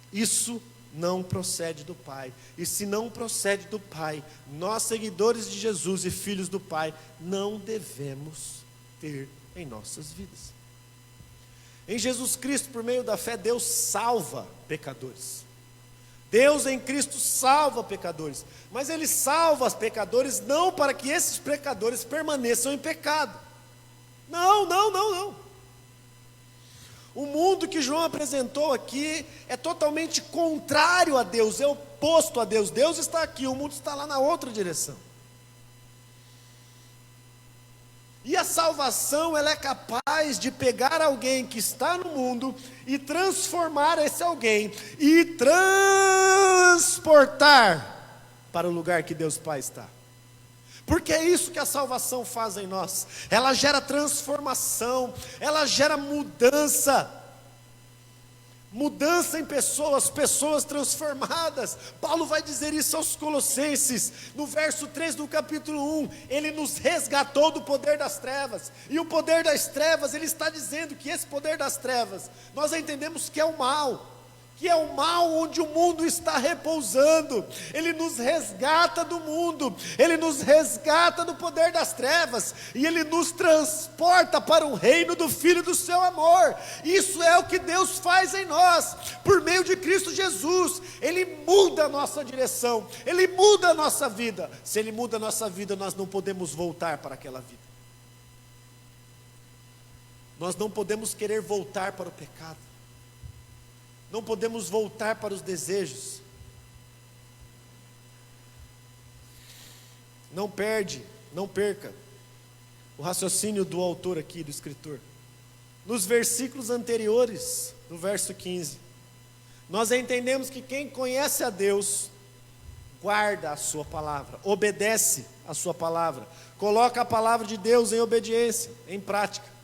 Isso não procede do Pai. E se não procede do Pai, nós, seguidores de Jesus e filhos do Pai, não devemos ter em nossas vidas. Em Jesus Cristo, por meio da fé, Deus salva pecadores. Deus em Cristo salva pecadores. Mas Ele salva os pecadores não para que esses pecadores permaneçam em pecado. Não. O mundo que João apresentou aqui é totalmente contrário a Deus, é oposto a Deus. Deus está aqui, o mundo está lá na outra direção. E a salvação, ela é capaz de pegar alguém que está no mundo e transformar esse alguém e transportar para o lugar que Deus Pai está. Porque é isso que a salvação faz em nós. Ela gera transformação, ela gera mudança. Mudança em pessoas transformadas. Paulo vai dizer isso aos Colossenses, no verso 3 do capítulo 1, ele nos resgatou do poder das trevas, e o poder das trevas, ele está dizendo que esse poder das trevas, nós entendemos que é o mal, que é o mal onde o mundo está repousando. Ele nos resgata do mundo, Ele nos resgata do poder das trevas, e Ele nos transporta para o reino do Filho do seu amor. Isso é o que Deus faz em nós, por meio de Cristo Jesus. Ele muda a nossa direção, Ele muda a nossa vida. Se Ele muda a nossa vida, nós não podemos voltar para aquela vida. Nós não podemos querer voltar para o pecado. Não podemos voltar para os desejos. Não perca o raciocínio do autor aqui, do escritor. Nos versículos anteriores, no verso 15, nós entendemos que quem conhece a Deus, guarda a sua palavra, obedece a sua palavra, coloca a palavra de Deus em obediência, em prática.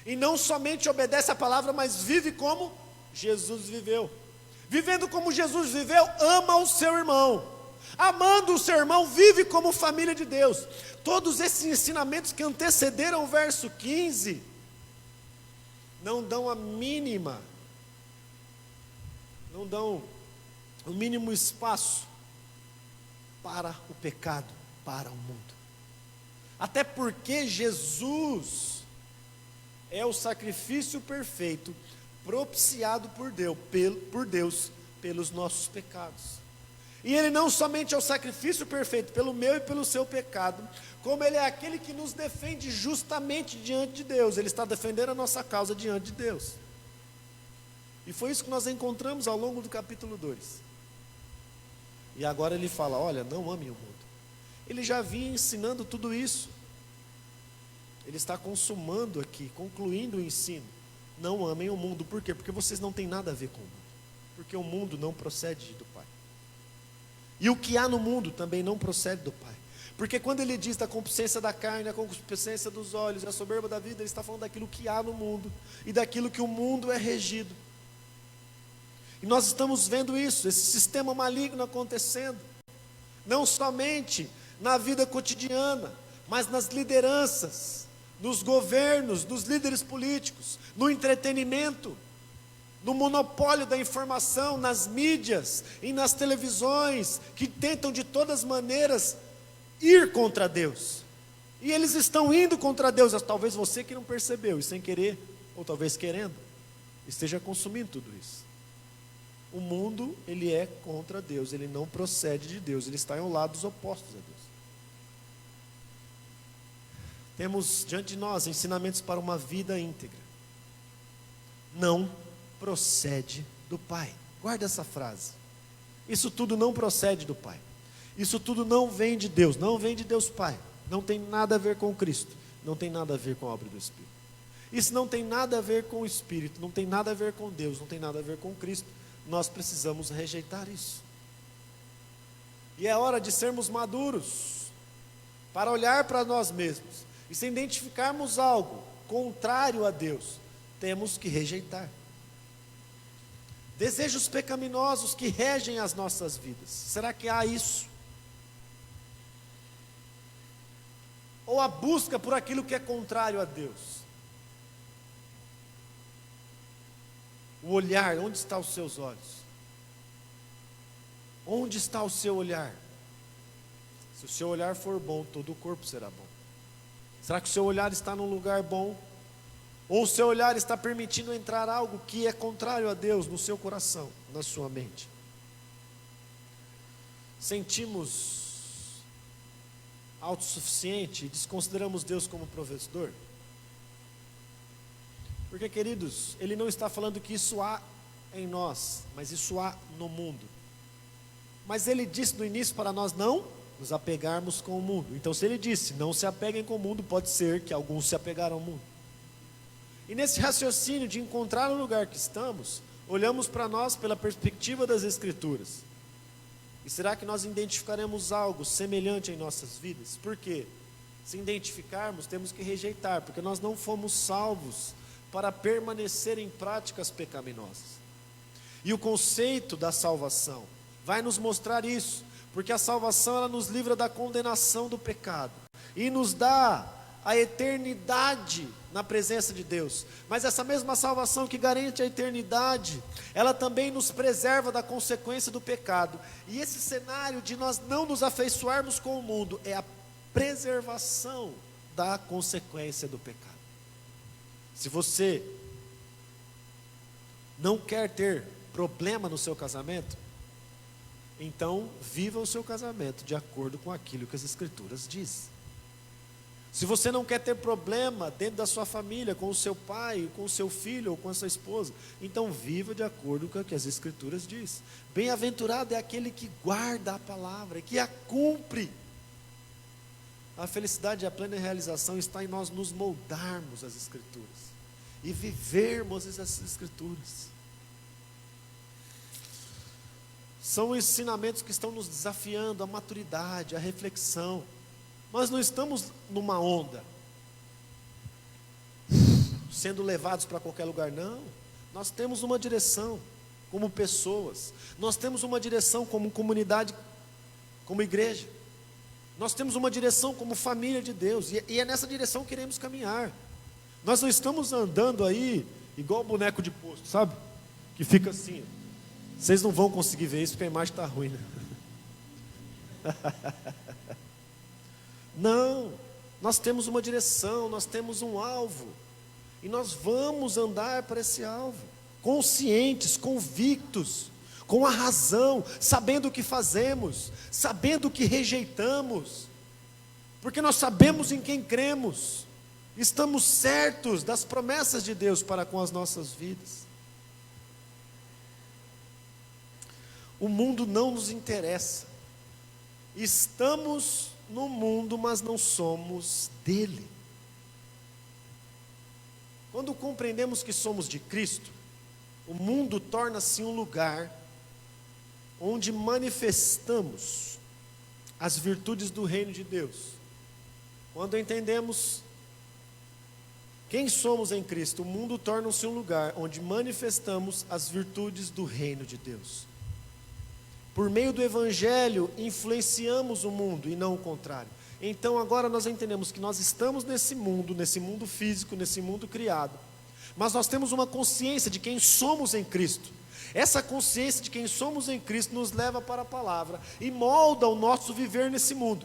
E não somente obedece a palavra, mas vive como Jesus viveu. Vivendo como Jesus viveu, ama o seu irmão. Amando o seu irmão, vive como família de Deus. Todos esses ensinamentos que antecederam o verso 15 não dão a mínima, não dão o mínimo espaço para o pecado, para o mundo. Até porque Jesus é o sacrifício perfeito, propiciado por Deus pelos nossos pecados. E Ele não somente é o sacrifício perfeito pelo meu e pelo seu pecado, como Ele é aquele que nos defende justamente diante de Deus. Ele está defendendo a nossa causa diante de Deus. E foi isso que nós encontramos ao longo do capítulo 2. E agora Ele fala, olha, não amem o mundo. Ele já vinha ensinando tudo isso. Ele está consumando aqui, concluindo o ensino. Não amem o mundo. Por quê? Porque vocês não têm nada a ver com o mundo. Porque o mundo não procede do Pai. E o que há no mundo também não procede do Pai. Porque quando ele diz da concupiscência da carne, a concupiscência dos olhos e a soberba da vida, ele está falando daquilo que há no mundo e daquilo que o mundo é regido. E nós estamos vendo isso, esse sistema maligno acontecendo, não somente na vida cotidiana, mas nas lideranças, nos governos, nos líderes políticos, no entretenimento, no monopólio da informação, nas mídias e nas televisões, que tentam de todas as maneiras ir contra Deus. E eles estão indo contra Deus, talvez você que não percebeu, e sem querer, ou talvez querendo, esteja consumindo tudo isso. O mundo, ele é contra Deus, ele não procede de Deus, ele está em lados opostos a Deus. Temos diante de nós ensinamentos para uma vida íntegra. Não procede do Pai. Guarda essa frase. Isso tudo não procede do Pai. Isso tudo não vem de Deus, não vem de Deus Pai. Não tem nada a ver com Cristo, não tem nada a ver com a obra do Espírito. Isso não tem nada a ver com o Espírito, não tem nada a ver com Deus, não tem nada a ver com Cristo. Nós precisamos rejeitar isso. E é hora de sermos maduros para olhar para nós mesmos. E se identificarmos algo contrário a Deus, temos que rejeitar. Desejos pecaminosos que regem as nossas vidas. Será que há isso? Ou a busca por aquilo que é contrário a Deus? O olhar, onde estão os seus olhos? Onde está o seu olhar? Se o seu olhar for bom, todo o corpo será bom. Será que o seu olhar está num lugar bom? Ou o seu olhar está permitindo entrar algo que é contrário a Deus no seu coração, na sua mente? Sentimos autossuficiente e desconsideramos Deus como provedor? Porque, queridos, Ele não está falando que isso há em nós, mas isso há no mundo. Mas Ele disse no início para nós não nos apegarmos com o mundo. Então, se Ele disse, não se apeguem com o mundo, pode ser que alguns se apegaram ao mundo. E nesse raciocínio de encontrar o lugar que estamos, olhamos para nós pela perspectiva das Escrituras. E será que nós identificaremos algo semelhante em nossas vidas? Por quê? Se identificarmos, temos que rejeitar, porque nós não fomos salvos para permanecer em práticas pecaminosas. E o conceito da salvação vai nos mostrar isso, porque a salvação ela nos livra da condenação do pecado e nos dá a eternidade na presença de Deus. Mas essa mesma salvação que garante a eternidade, ela também nos preserva da consequência do pecado. E esse cenário de nós não nos afeiçoarmos com o mundo é a preservação da consequência do pecado. Se você não quer ter problema no seu casamento, então viva o seu casamento de acordo com aquilo que as Escrituras dizem. Se você não quer ter problema dentro da sua família, com o seu pai, com o seu filho ou com a sua esposa, então viva de acordo com o que as Escrituras dizem. Bem-aventurado é aquele que guarda a palavra, que a cumpre. A felicidade e a plena realização está em nós nos moldarmos às Escrituras e vivermos essas Escrituras. São ensinamentos que estão nos desafiando à maturidade, à reflexão. Nós não estamos numa onda, sendo levados para qualquer lugar, não. Nós temos uma direção, como pessoas. Nós temos uma direção como comunidade, como igreja. Nós temos uma direção como família de Deus, e é nessa direção que queremos caminhar. Nós não estamos andando aí, igual o boneco de posto, sabe? Que fica assim. Vocês não vão conseguir ver isso, porque a imagem está ruim, né? Não, nós temos uma direção, nós temos um alvo, e nós vamos andar para esse alvo, conscientes, convictos, com a razão, sabendo o que fazemos, sabendo o que rejeitamos, porque nós sabemos em quem cremos, estamos certos das promessas de Deus para com as nossas vidas. O mundo não nos interessa, estamos no mundo, mas não somos dele. Quando compreendemos que somos de Cristo, o mundo torna-se um lugar onde manifestamos as virtudes do reino de Deus. Quando entendemos quem somos em Cristo, o mundo torna-se um lugar onde manifestamos as virtudes do reino de Deus. Por meio do Evangelho, influenciamos o mundo e não o contrário. Então agora nós entendemos que nós estamos nesse mundo físico, nesse mundo criado, mas nós temos uma consciência de quem somos em Cristo. Essa consciência de quem somos em Cristo nos leva para a palavra e molda o nosso viver nesse mundo.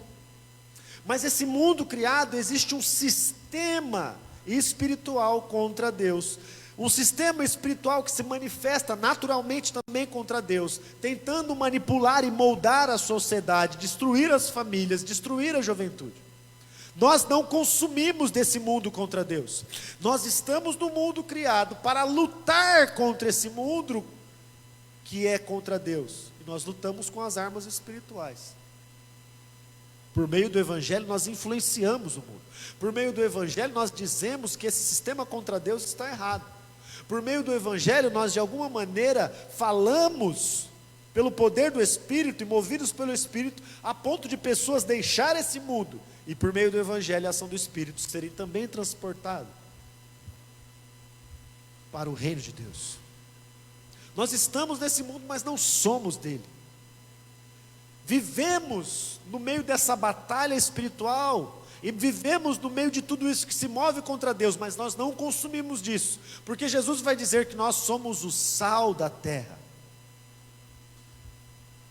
Mas esse mundo criado, existe um sistema espiritual contra Deus. Um sistema espiritual que se manifesta naturalmente também contra Deus, tentando manipular e moldar a sociedade, destruir as famílias, destruir a juventude. Nós não consumimos desse mundo contra Deus. Nós estamos no mundo criado para lutar contra esse mundo que é contra Deus. E nós lutamos com as armas espirituais. Por meio do Evangelho nós influenciamos o mundo. Por meio do Evangelho nós dizemos que esse sistema contra Deus está errado. Por meio do Evangelho, nós de alguma maneira falamos pelo poder do Espírito e movidos pelo Espírito, a ponto de pessoas deixarem esse mundo, e por meio do Evangelho, a ação do Espírito serem também transportadas para o reino de Deus. Nós estamos nesse mundo, mas não somos dele. Vivemos no meio dessa batalha espiritual, e vivemos no meio de tudo isso que se move contra Deus, mas nós não consumimos disso, porque Jesus vai dizer que nós somos o sal da terra,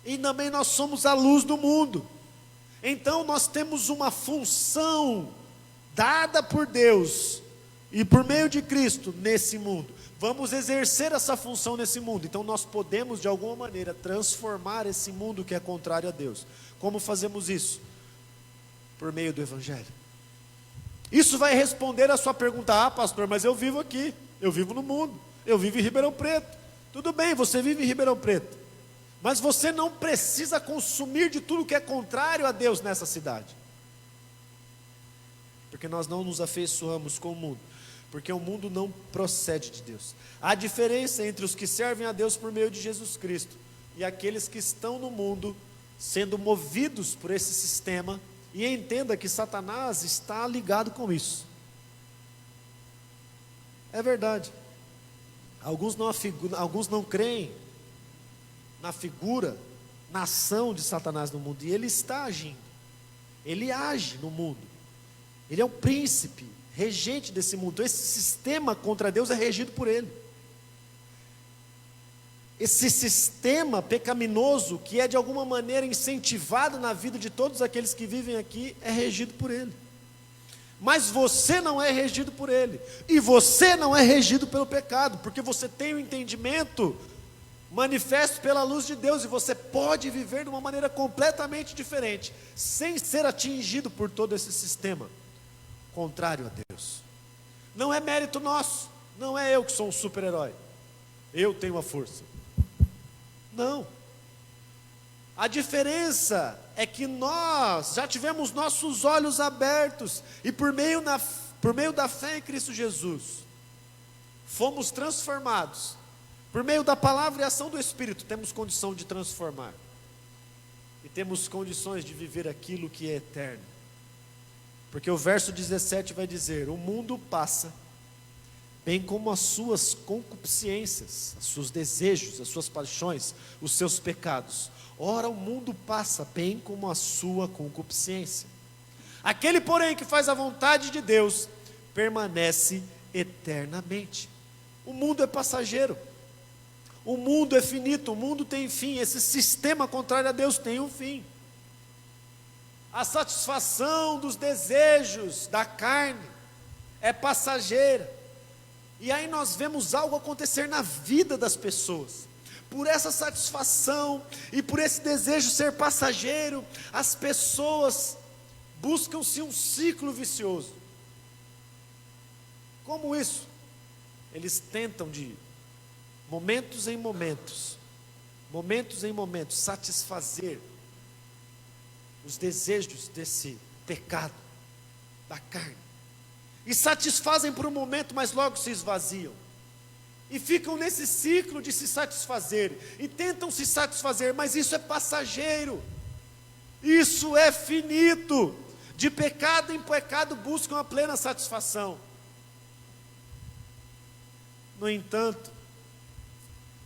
e também nós somos a luz do mundo. Então nós temos uma função dada por Deus, e por meio de Cristo nesse mundo, vamos exercer essa função nesse mundo. Então nós podemos de alguma maneira transformar esse mundo que é contrário a Deus. Como fazemos isso? Por meio do Evangelho. Isso vai responder a sua pergunta: pastor, mas eu vivo aqui, eu vivo no mundo, eu vivo em Ribeirão Preto. Tudo bem, você vive em Ribeirão Preto, mas você não precisa consumir de tudo que é contrário a Deus nessa cidade, porque nós não nos afeiçoamos com o mundo, porque o mundo não procede de Deus. Há diferença entre os que servem a Deus por meio de Jesus Cristo e aqueles que estão no mundo sendo movidos por esse sistema. E entenda que Satanás está ligado com isso. É verdade. Alguns não creem na figura, na ação de Satanás no mundo. E ele está agindo. Ele age no mundo. Ele é o príncipe, regente desse mundo. Esse sistema contra Deus é regido por ele. Esse sistema pecaminoso, que é de alguma maneira incentivado na vida de todos aqueles que vivem aqui, é regido por ele. Mas você não é regido por ele, e você não é regido pelo pecado, porque você tem o entendimento manifesto pela luz de Deus, e você pode viver de uma maneira completamente diferente, sem ser atingido por todo esse sistema contrário a Deus. Não é mérito nosso, não é eu que sou um super-herói, eu tenho a força. Não. A diferença é que nós já tivemos nossos olhos abertos e por meio da fé em Cristo Jesus, fomos transformados. Por meio da palavra e ação do Espírito, temos condição de transformar. E temos condições de viver aquilo que é eterno. Porque o verso 17 vai dizer: o mundo passa, bem como as suas concupiscências, os seus desejos, as suas paixões, os seus pecados. Ora, o mundo passa, bem como a sua concupiscência. Aquele, porém, que faz a vontade de Deus, permanece eternamente. O mundo é passageiro. O mundo é finito, o mundo tem fim. Esse sistema contrário a Deus tem um fim. A satisfação dos desejos da carne é passageira. E aí nós vemos algo acontecer na vida das pessoas. Por essa satisfação e por esse desejo ser passageiro, as pessoas buscam-se um ciclo vicioso. Como isso? Eles tentam de momentos em momentos, satisfazer os desejos desse pecado, da carne. E satisfazem por um momento, mas logo se esvaziam. E ficam nesse ciclo de se satisfazer, e tentam se satisfazer, mas isso é passageiro. Isso é finito. De pecado em pecado buscam a plena satisfação. No entanto,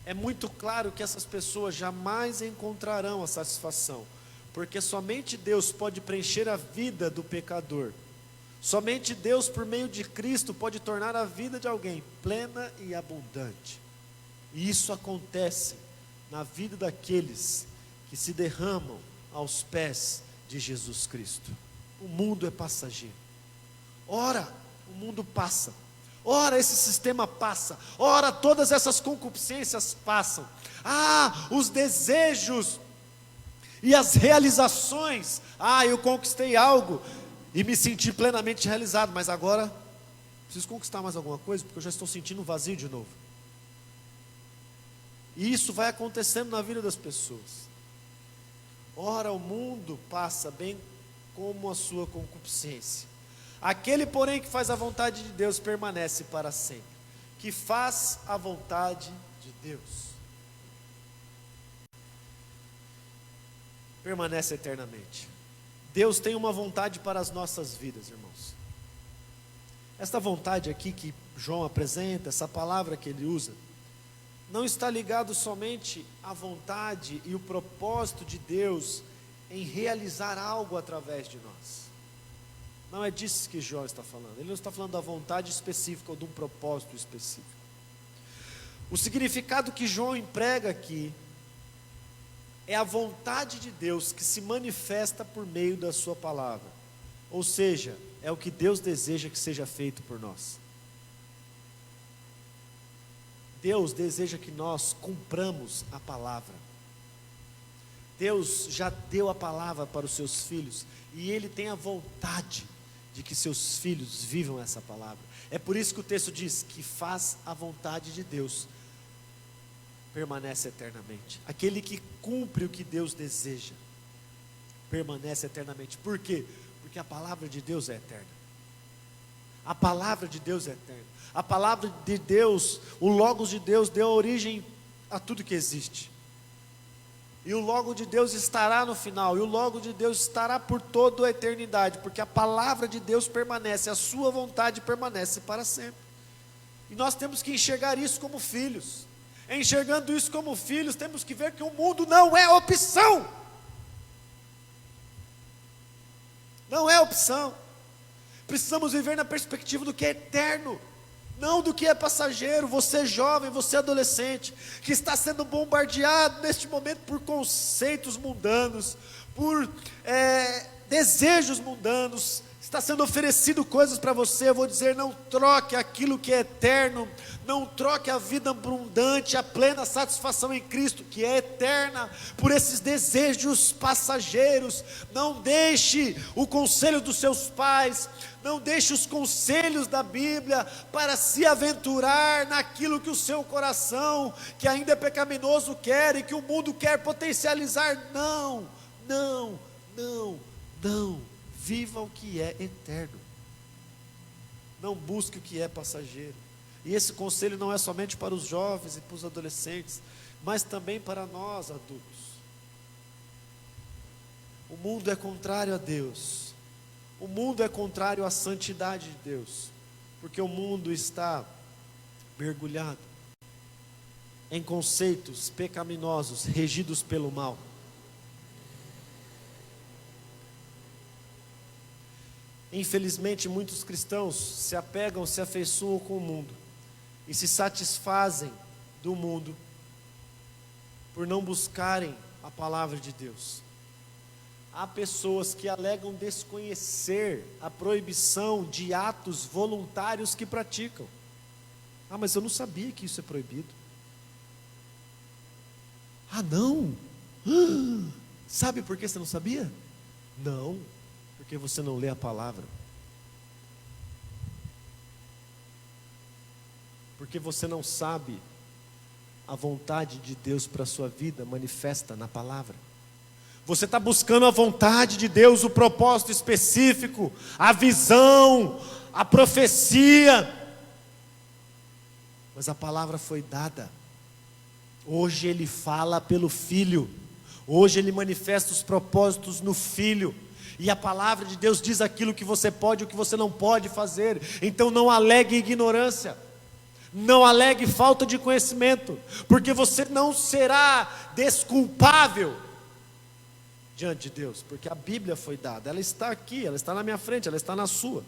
é muito claro que essas pessoas jamais encontrarão a satisfação, porque somente Deus pode preencher a vida do pecador. Somente Deus, por meio de Cristo, pode tornar a vida de alguém plena e abundante. E isso acontece na vida daqueles que se derramam aos pés de Jesus Cristo. O mundo é passageiro. Ora, o mundo passa. Ora, esse sistema passa. Ora, todas essas concupiscências passam. Os desejos e as realizações. Eu conquistei algo e me senti plenamente realizado, mas agora preciso conquistar mais alguma coisa, porque eu já estou sentindo vazio de novo. E isso vai acontecendo na vida das pessoas. Ora, o mundo passa, bem como a sua concupiscência. Aquele, porém, que faz a vontade de Deus permanece para sempre. Que faz a vontade de Deus permanece eternamente. Deus tem uma vontade para as nossas vidas, irmãos. Esta vontade aqui que João apresenta, essa palavra que ele usa, não está ligado somente à vontade e o propósito de Deus em realizar algo através de nós. Não é disso que João está falando. Ele não está falando da vontade específica ou de um propósito específico. O significado que João emprega aqui é a vontade de Deus que se manifesta por meio da sua palavra. Ou seja, é o que Deus deseja que seja feito por nós. Deus deseja que nós cumpramos a palavra. Deus já deu a palavra para os seus filhos, e Ele tem a vontade de que seus filhos vivam essa palavra. É por isso que o texto diz que faz a vontade de Deus permanece eternamente. Aquele que cumpre o que Deus deseja permanece eternamente. Por quê? Porque a palavra de Deus é eterna. A palavra de Deus é eterna. A palavra de Deus, o Logos de Deus deu origem a tudo que existe. E o Logos de Deus estará no final, e o Logos de Deus estará por toda a eternidade, porque a palavra de Deus permanece, a sua vontade permanece para sempre. E nós temos que enxergar isso como filhos. Enxergando isso como filhos, temos que ver que o mundo não é opção. Não é opção. precisamos viver na perspectiva do que é eterno, não do que é passageiro. Você jovem, você adolescente, que está sendo bombardeado neste momento por conceitos mundanos, por desejos mundanos, está sendo oferecido coisas para você. Eu vou dizer: não troque aquilo que é eterno, não troque a vida abundante, a plena satisfação em Cristo, que é eterna, por esses desejos passageiros. Não deixe o conselho dos seus pais, não deixe os conselhos da Bíblia para se aventurar naquilo que o seu coração, que ainda é pecaminoso, quer e que o mundo quer potencializar. Não, não, não, não. Viva o que é eterno, não busque o que é passageiro. E esse conselho não é somente para os jovens e para os adolescentes, mas também para nós adultos. O mundo é contrário a Deus, o mundo é contrário à santidade de Deus, porque o mundo está mergulhado em conceitos pecaminosos, regidos pelo mal. Infelizmente, muitos cristãos se apegam, se afeiçoam com o mundo e se satisfazem do mundo por não buscarem a palavra de Deus. Há pessoas que alegam desconhecer a proibição de atos voluntários que praticam. Ah, mas eu não sabia que isso é proibido. Ah, não? Sabe por que você não sabia? Não. Porque você não lê a palavra. Porque você não sabe a vontade de Deus para a sua vida manifesta na palavra. Você está buscando a vontade de Deus, o propósito específico, a visão, a profecia. Mas a palavra foi dada. Hoje Ele fala pelo Filho. Hoje Ele manifesta os propósitos no Filho. E a palavra de Deus diz aquilo que você pode e o que você não pode fazer. Então não alegue ignorância, não alegue falta de conhecimento, porque você não será desculpável diante de Deus, porque a Bíblia foi dada, ela está aqui, ela está na minha frente, ela está na sua.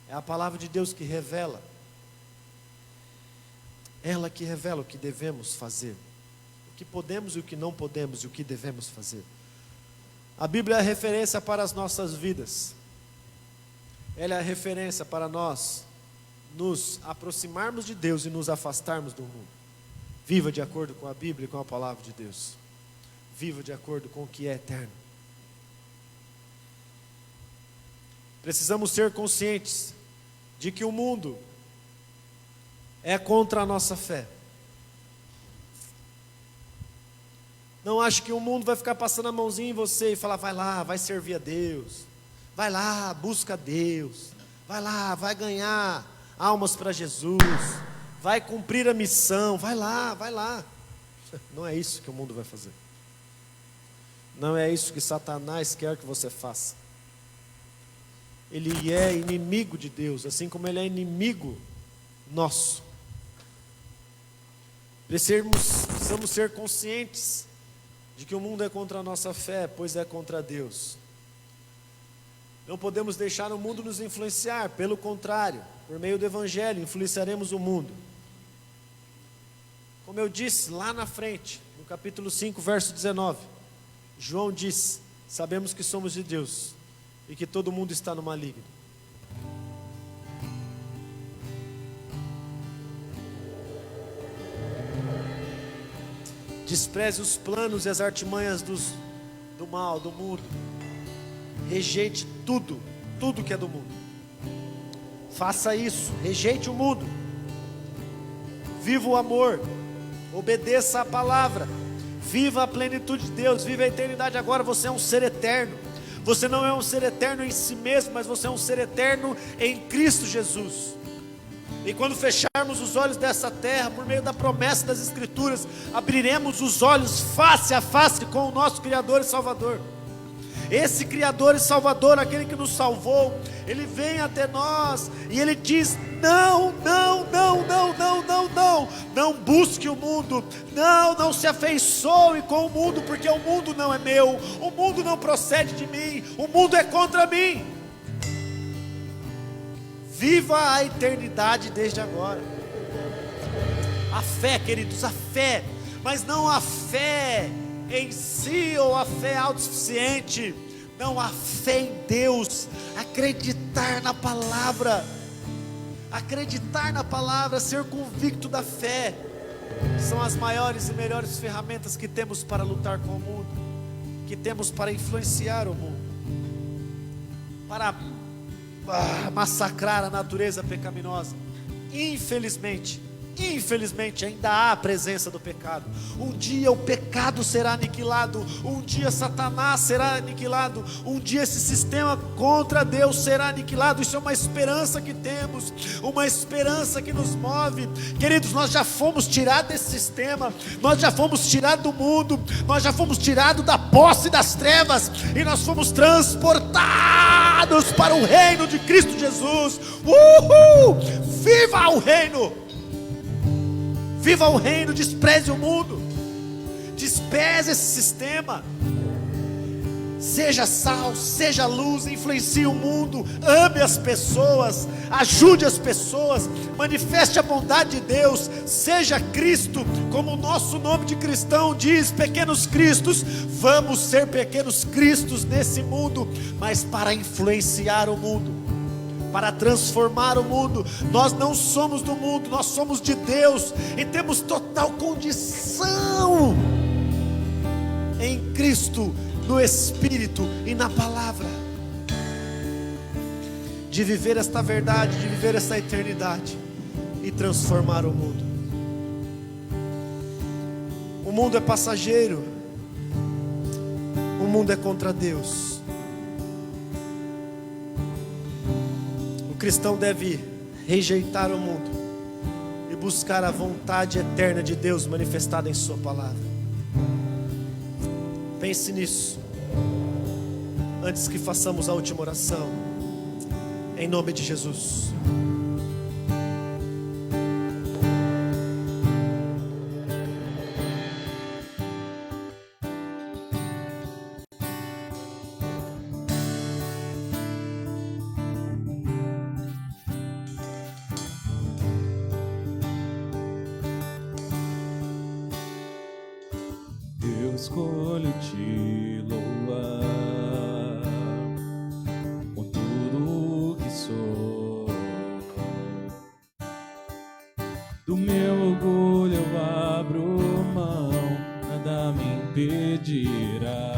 É a palavra de Deus que revela, ela que revela o que devemos fazer, o que podemos e o que não podemos e o que devemos fazer. A Bíblia é a referência para as nossas vidas. Ela é a referência para nós nos aproximarmos de Deus e nos afastarmos do mundo. Viva de acordo com a Bíblia e com a palavra de Deus. Viva de acordo com o que é eterno. Precisamos ser conscientes de que o mundo é contra a nossa fé. Não ache que o mundo vai ficar passando a mãozinha em você e falar: vai lá, vai servir a Deus, vai lá, busca a Deus, vai lá, vai ganhar almas para Jesus, vai cumprir a missão, vai lá, vai lá. Não é isso que o mundo vai fazer. Não é isso que Satanás quer que você faça. Ele é inimigo de Deus, assim como ele é inimigo nosso. Precisamos ser conscientes de que o mundo é contra a nossa fé, pois é contra Deus. Não podemos deixar o mundo nos influenciar, pelo contrário, por meio do Evangelho, influenciaremos o mundo. Como eu disse lá na frente, no capítulo 5, verso 19, João diz: sabemos que somos de Deus e que todo mundo está no maligno. Despreze os planos e as artimanhas do mal, do mundo. Rejeite tudo que é do mundo. Faça isso, rejeite o mundo. Viva o amor, obedeça a palavra, viva a plenitude de Deus, viva a eternidade agora. Você é um ser eterno. Você não é um ser eterno em si mesmo, mas você é um ser eterno em Cristo Jesus. E quando fecharmos os olhos dessa terra, por meio da promessa das Escrituras, abriremos os olhos face a face com o nosso Criador e Salvador. Esse Criador e Salvador, aquele que nos salvou, Ele vem até nós e Ele diz: não, não, não, não, não, não, não, não busque o mundo, não se afeiçoe com o mundo, porque o mundo não é meu, o mundo não procede de mim, o mundo é contra mim. viva a eternidade desde agora. A fé, queridos, a fé, mas não a fé em si ou a fé autossuficiente, não, a fé em Deus, acreditar na palavra, ser convicto da fé, são as maiores e melhores ferramentas que temos para lutar com o mundo, que temos para influenciar o mundo, para massacrar a natureza pecaminosa. Infelizmente ainda há a presença do pecado. Um dia o pecado será aniquilado, um dia Satanás será aniquilado, um dia esse sistema contra Deus será aniquilado. Isso é uma esperança que temos, uma esperança que nos move. Queridos, nós já fomos tirados desse sistema, nós já fomos tirados do mundo, nós já fomos tirados da posse das trevas, e nós fomos transportados para o reino de Cristo Jesus. Uhul! Viva o reino! Viva o reino, despreze o mundo, despreze esse sistema, seja sal, seja luz, influencie o mundo, ame as pessoas, ajude as pessoas, manifeste a bondade de Deus, seja Cristo, como o nosso nome de cristão diz, pequenos cristos. Vamos ser pequenos cristos nesse mundo, mas para influenciar o mundo, para transformar o mundo. Nós não somos do mundo, nós somos de Deus, e temos total condição em Cristo, no Espírito e na palavra, de viver esta verdade, de viver essa eternidade e transformar o mundo. O mundo é passageiro, o mundo é contra Deus. O cristão deve rejeitar o mundo e buscar a vontade eterna de Deus manifestada em sua palavra. Pense nisso antes que façamos a última oração, em nome de Jesus. Eu escolho te louvar com tudo o que sou. Do meu orgulho eu abro mão, nada me impedirá.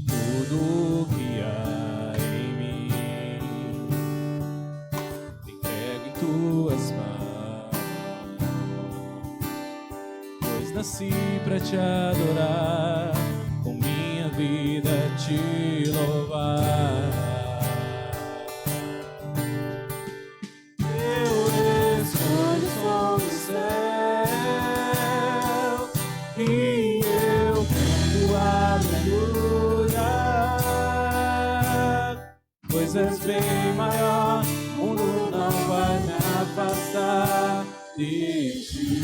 Tudo que há em mim entrego em tuas mãos, pois nasci pra te adorar, com minha vida te louvar. Eu escolho o som do céu e eu canto aleluia, pois és bem maior, o mundo não vai me afastar de ti.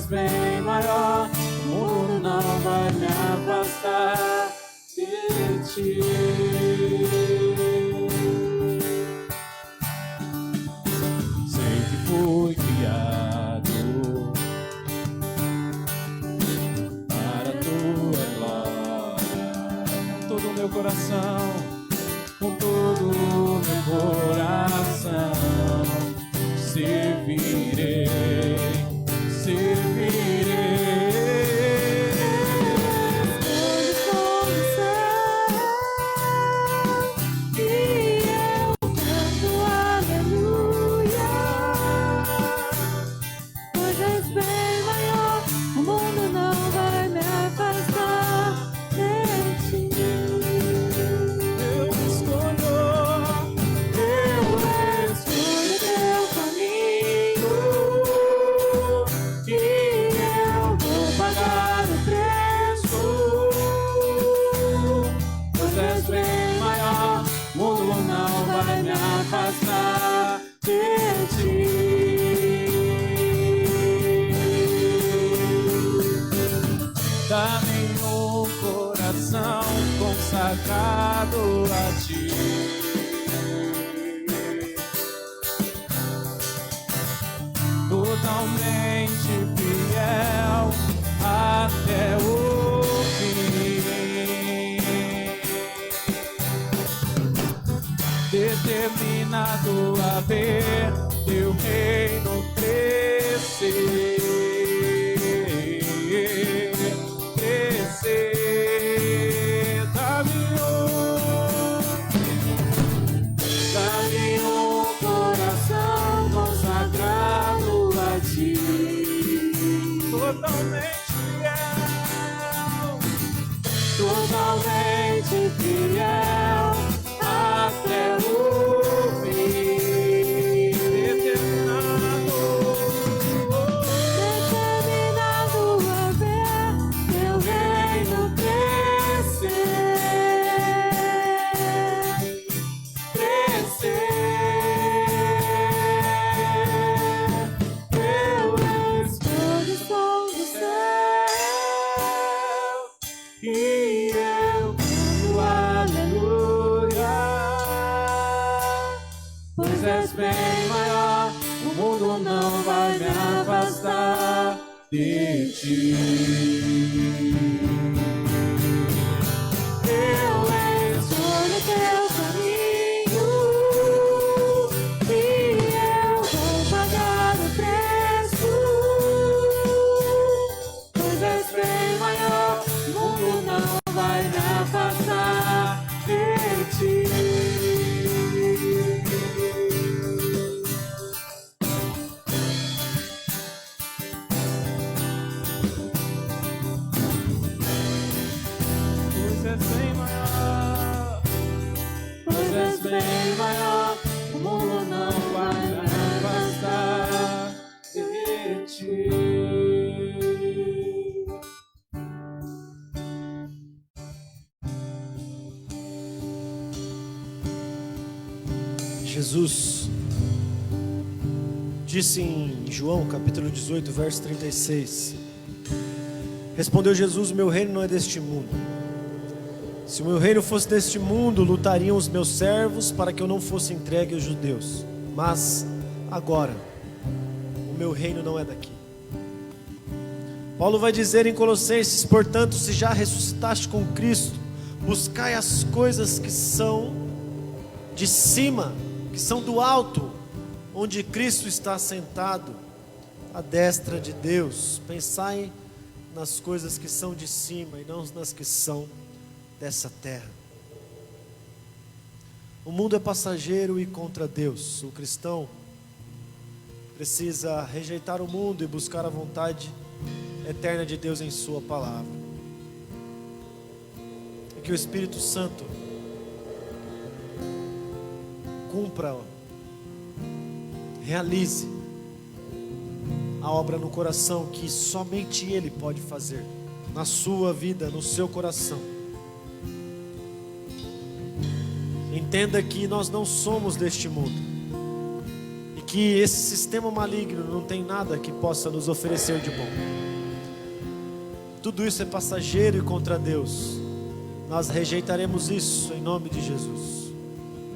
Bem maior, o mundo não vai me afastar de ti. Sei que fui criado para a tua glória, com todo o meu coração, com todo o meu coração, servirei. Teu caminho. Dá-me um coração consagrado a ti. Totalmente fiel até o fim. Determinado a ver teu reino crescer. Dá-me um coração consagrado a ti, totalmente fiel até o fim. Determinado a ver teu reino crescer. E eu canto aleluia, pois és bem maior, o mundo não vai me afastar de ti. Eu escolho teu caminho e eu vou pagar o preço, pois és bem maior, o mundo não vai me afastar de ti. Pois és bem maior, pois és bem maior, o mundo não vai me afastar de ti. Jesus disse em João capítulo 18, verso 36: respondeu Jesus, meu reino não é deste mundo. Se o meu reino fosse deste mundo, lutariam os meus servos para que eu não fosse entregue aos judeus. Mas agora, o meu reino não é daqui. Paulo vai dizer em Colossenses: portanto, se já ressuscitaste com Cristo, buscai as coisas que são de cima, que são do alto, onde Cristo está sentado à destra de Deus. Pensai nas coisas que são de cima e não nas que são dessa terra. O mundo é passageiro e contra Deus. O cristão precisa rejeitar o mundo e buscar a vontade eterna de Deus em sua palavra. E que o Espírito Santo cumpra, realize a obra no coração que somente Ele pode fazer, na sua vida, no seu coração. Entenda que nós não somos deste mundo e que esse sistema maligno não tem nada que possa nos oferecer de bom. Tudo isso é passageiro e contra Deus. Nós rejeitaremos isso em nome de Jesus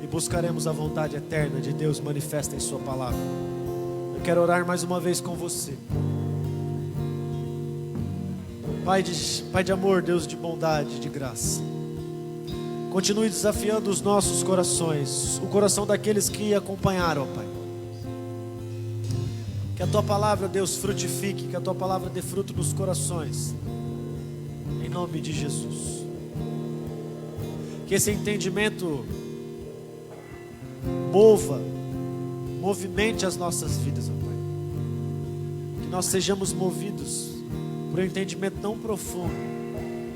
e buscaremos a vontade eterna de Deus manifesta em sua palavra. Eu quero orar mais uma vez com você. Pai de amor, Deus de bondade, de graça, continue desafiando os nossos corações, o coração daqueles que acompanharam, Pai. Que a Tua palavra, Deus, frutifique, que a Tua palavra dê fruto nos corações, em nome de Jesus. Que esse entendimento movimente as nossas vidas, ó Pai. Que nós sejamos movidos por um entendimento tão profundo,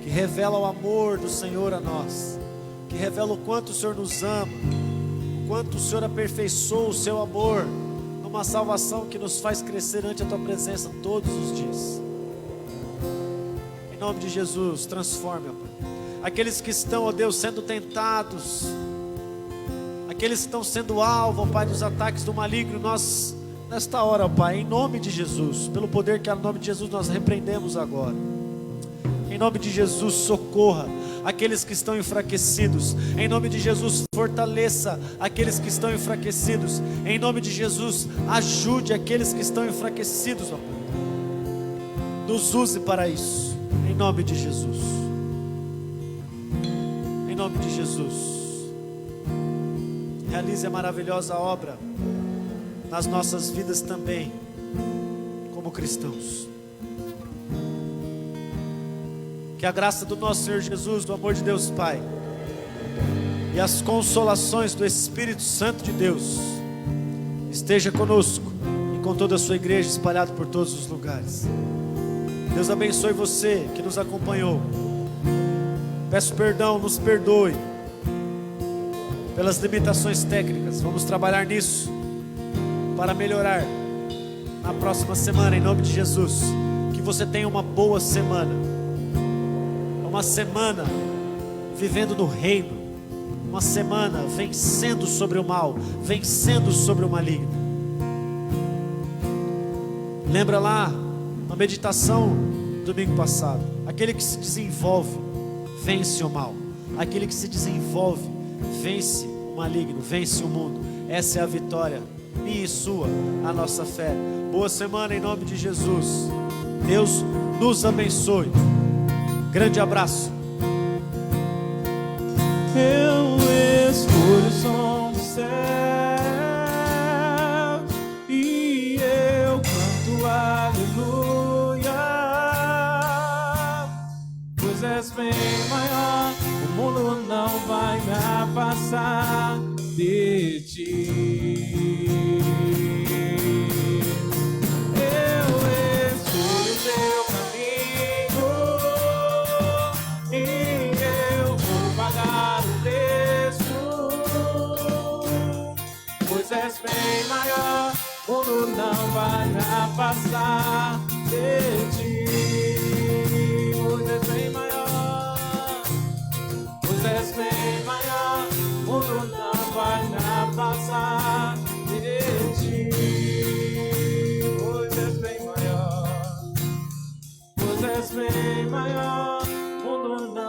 que revela o amor do Senhor a nós, que revela o quanto o Senhor nos ama, o quanto o Senhor aperfeiçoou o seu amor numa salvação que nos faz crescer ante a Tua presença todos os dias. Em nome de Jesus, transforme, ó Pai, aqueles que estão, ó Deus, sendo tentados, aqueles que estão sendo alvo, ó Pai, dos ataques do maligno. Nós, nesta hora, ó Pai, em nome de Jesus, pelo poder que há no nome de Jesus, nós repreendemos agora. Em nome de Jesus, socorra aqueles que estão enfraquecidos. Em nome de Jesus, fortaleça aqueles que estão enfraquecidos. Em nome de Jesus, ajude aqueles que estão enfraquecidos, ó Pai. Nos use para isso. Em nome de Jesus. Em nome de Jesus. Realize a maravilhosa obra nas nossas vidas também, como cristãos. Que a graça do nosso Senhor Jesus, o amor de Deus Pai e as consolações do Espírito Santo de Deus esteja conosco e com toda a sua igreja espalhada por todos os lugares. Deus abençoe você que nos acompanhou. Peço perdão, nos perdoe pelas limitações técnicas. Vamos trabalhar nisso para melhorar na próxima semana, em nome de Jesus. Que você tenha uma boa semana, uma semana vivendo no reino, uma semana vencendo sobre o mal, vencendo sobre o maligno. Lembra lá na meditação domingo passado, aquele que se desenvolve vence o mal, aquele que se desenvolve vence o maligno, vence o mundo. Essa é a vitória minha e sua, a nossa fé. Boa semana em nome de Jesus. Deus nos abençoe. Grande abraço. Eu escolho o som do céu e eu canto aleluia, pois és bem maior, o mundo não vai me afastar de ti. Eu escolho o teu caminho e eu vou pagar o preço, pois és bem maior, o mundo não vai me afastar de ti. Pois és bem maior, pois és bem maior, o mundo não vai me afastar de ti. Pois és bem maior, pois és bem maior, o mundo não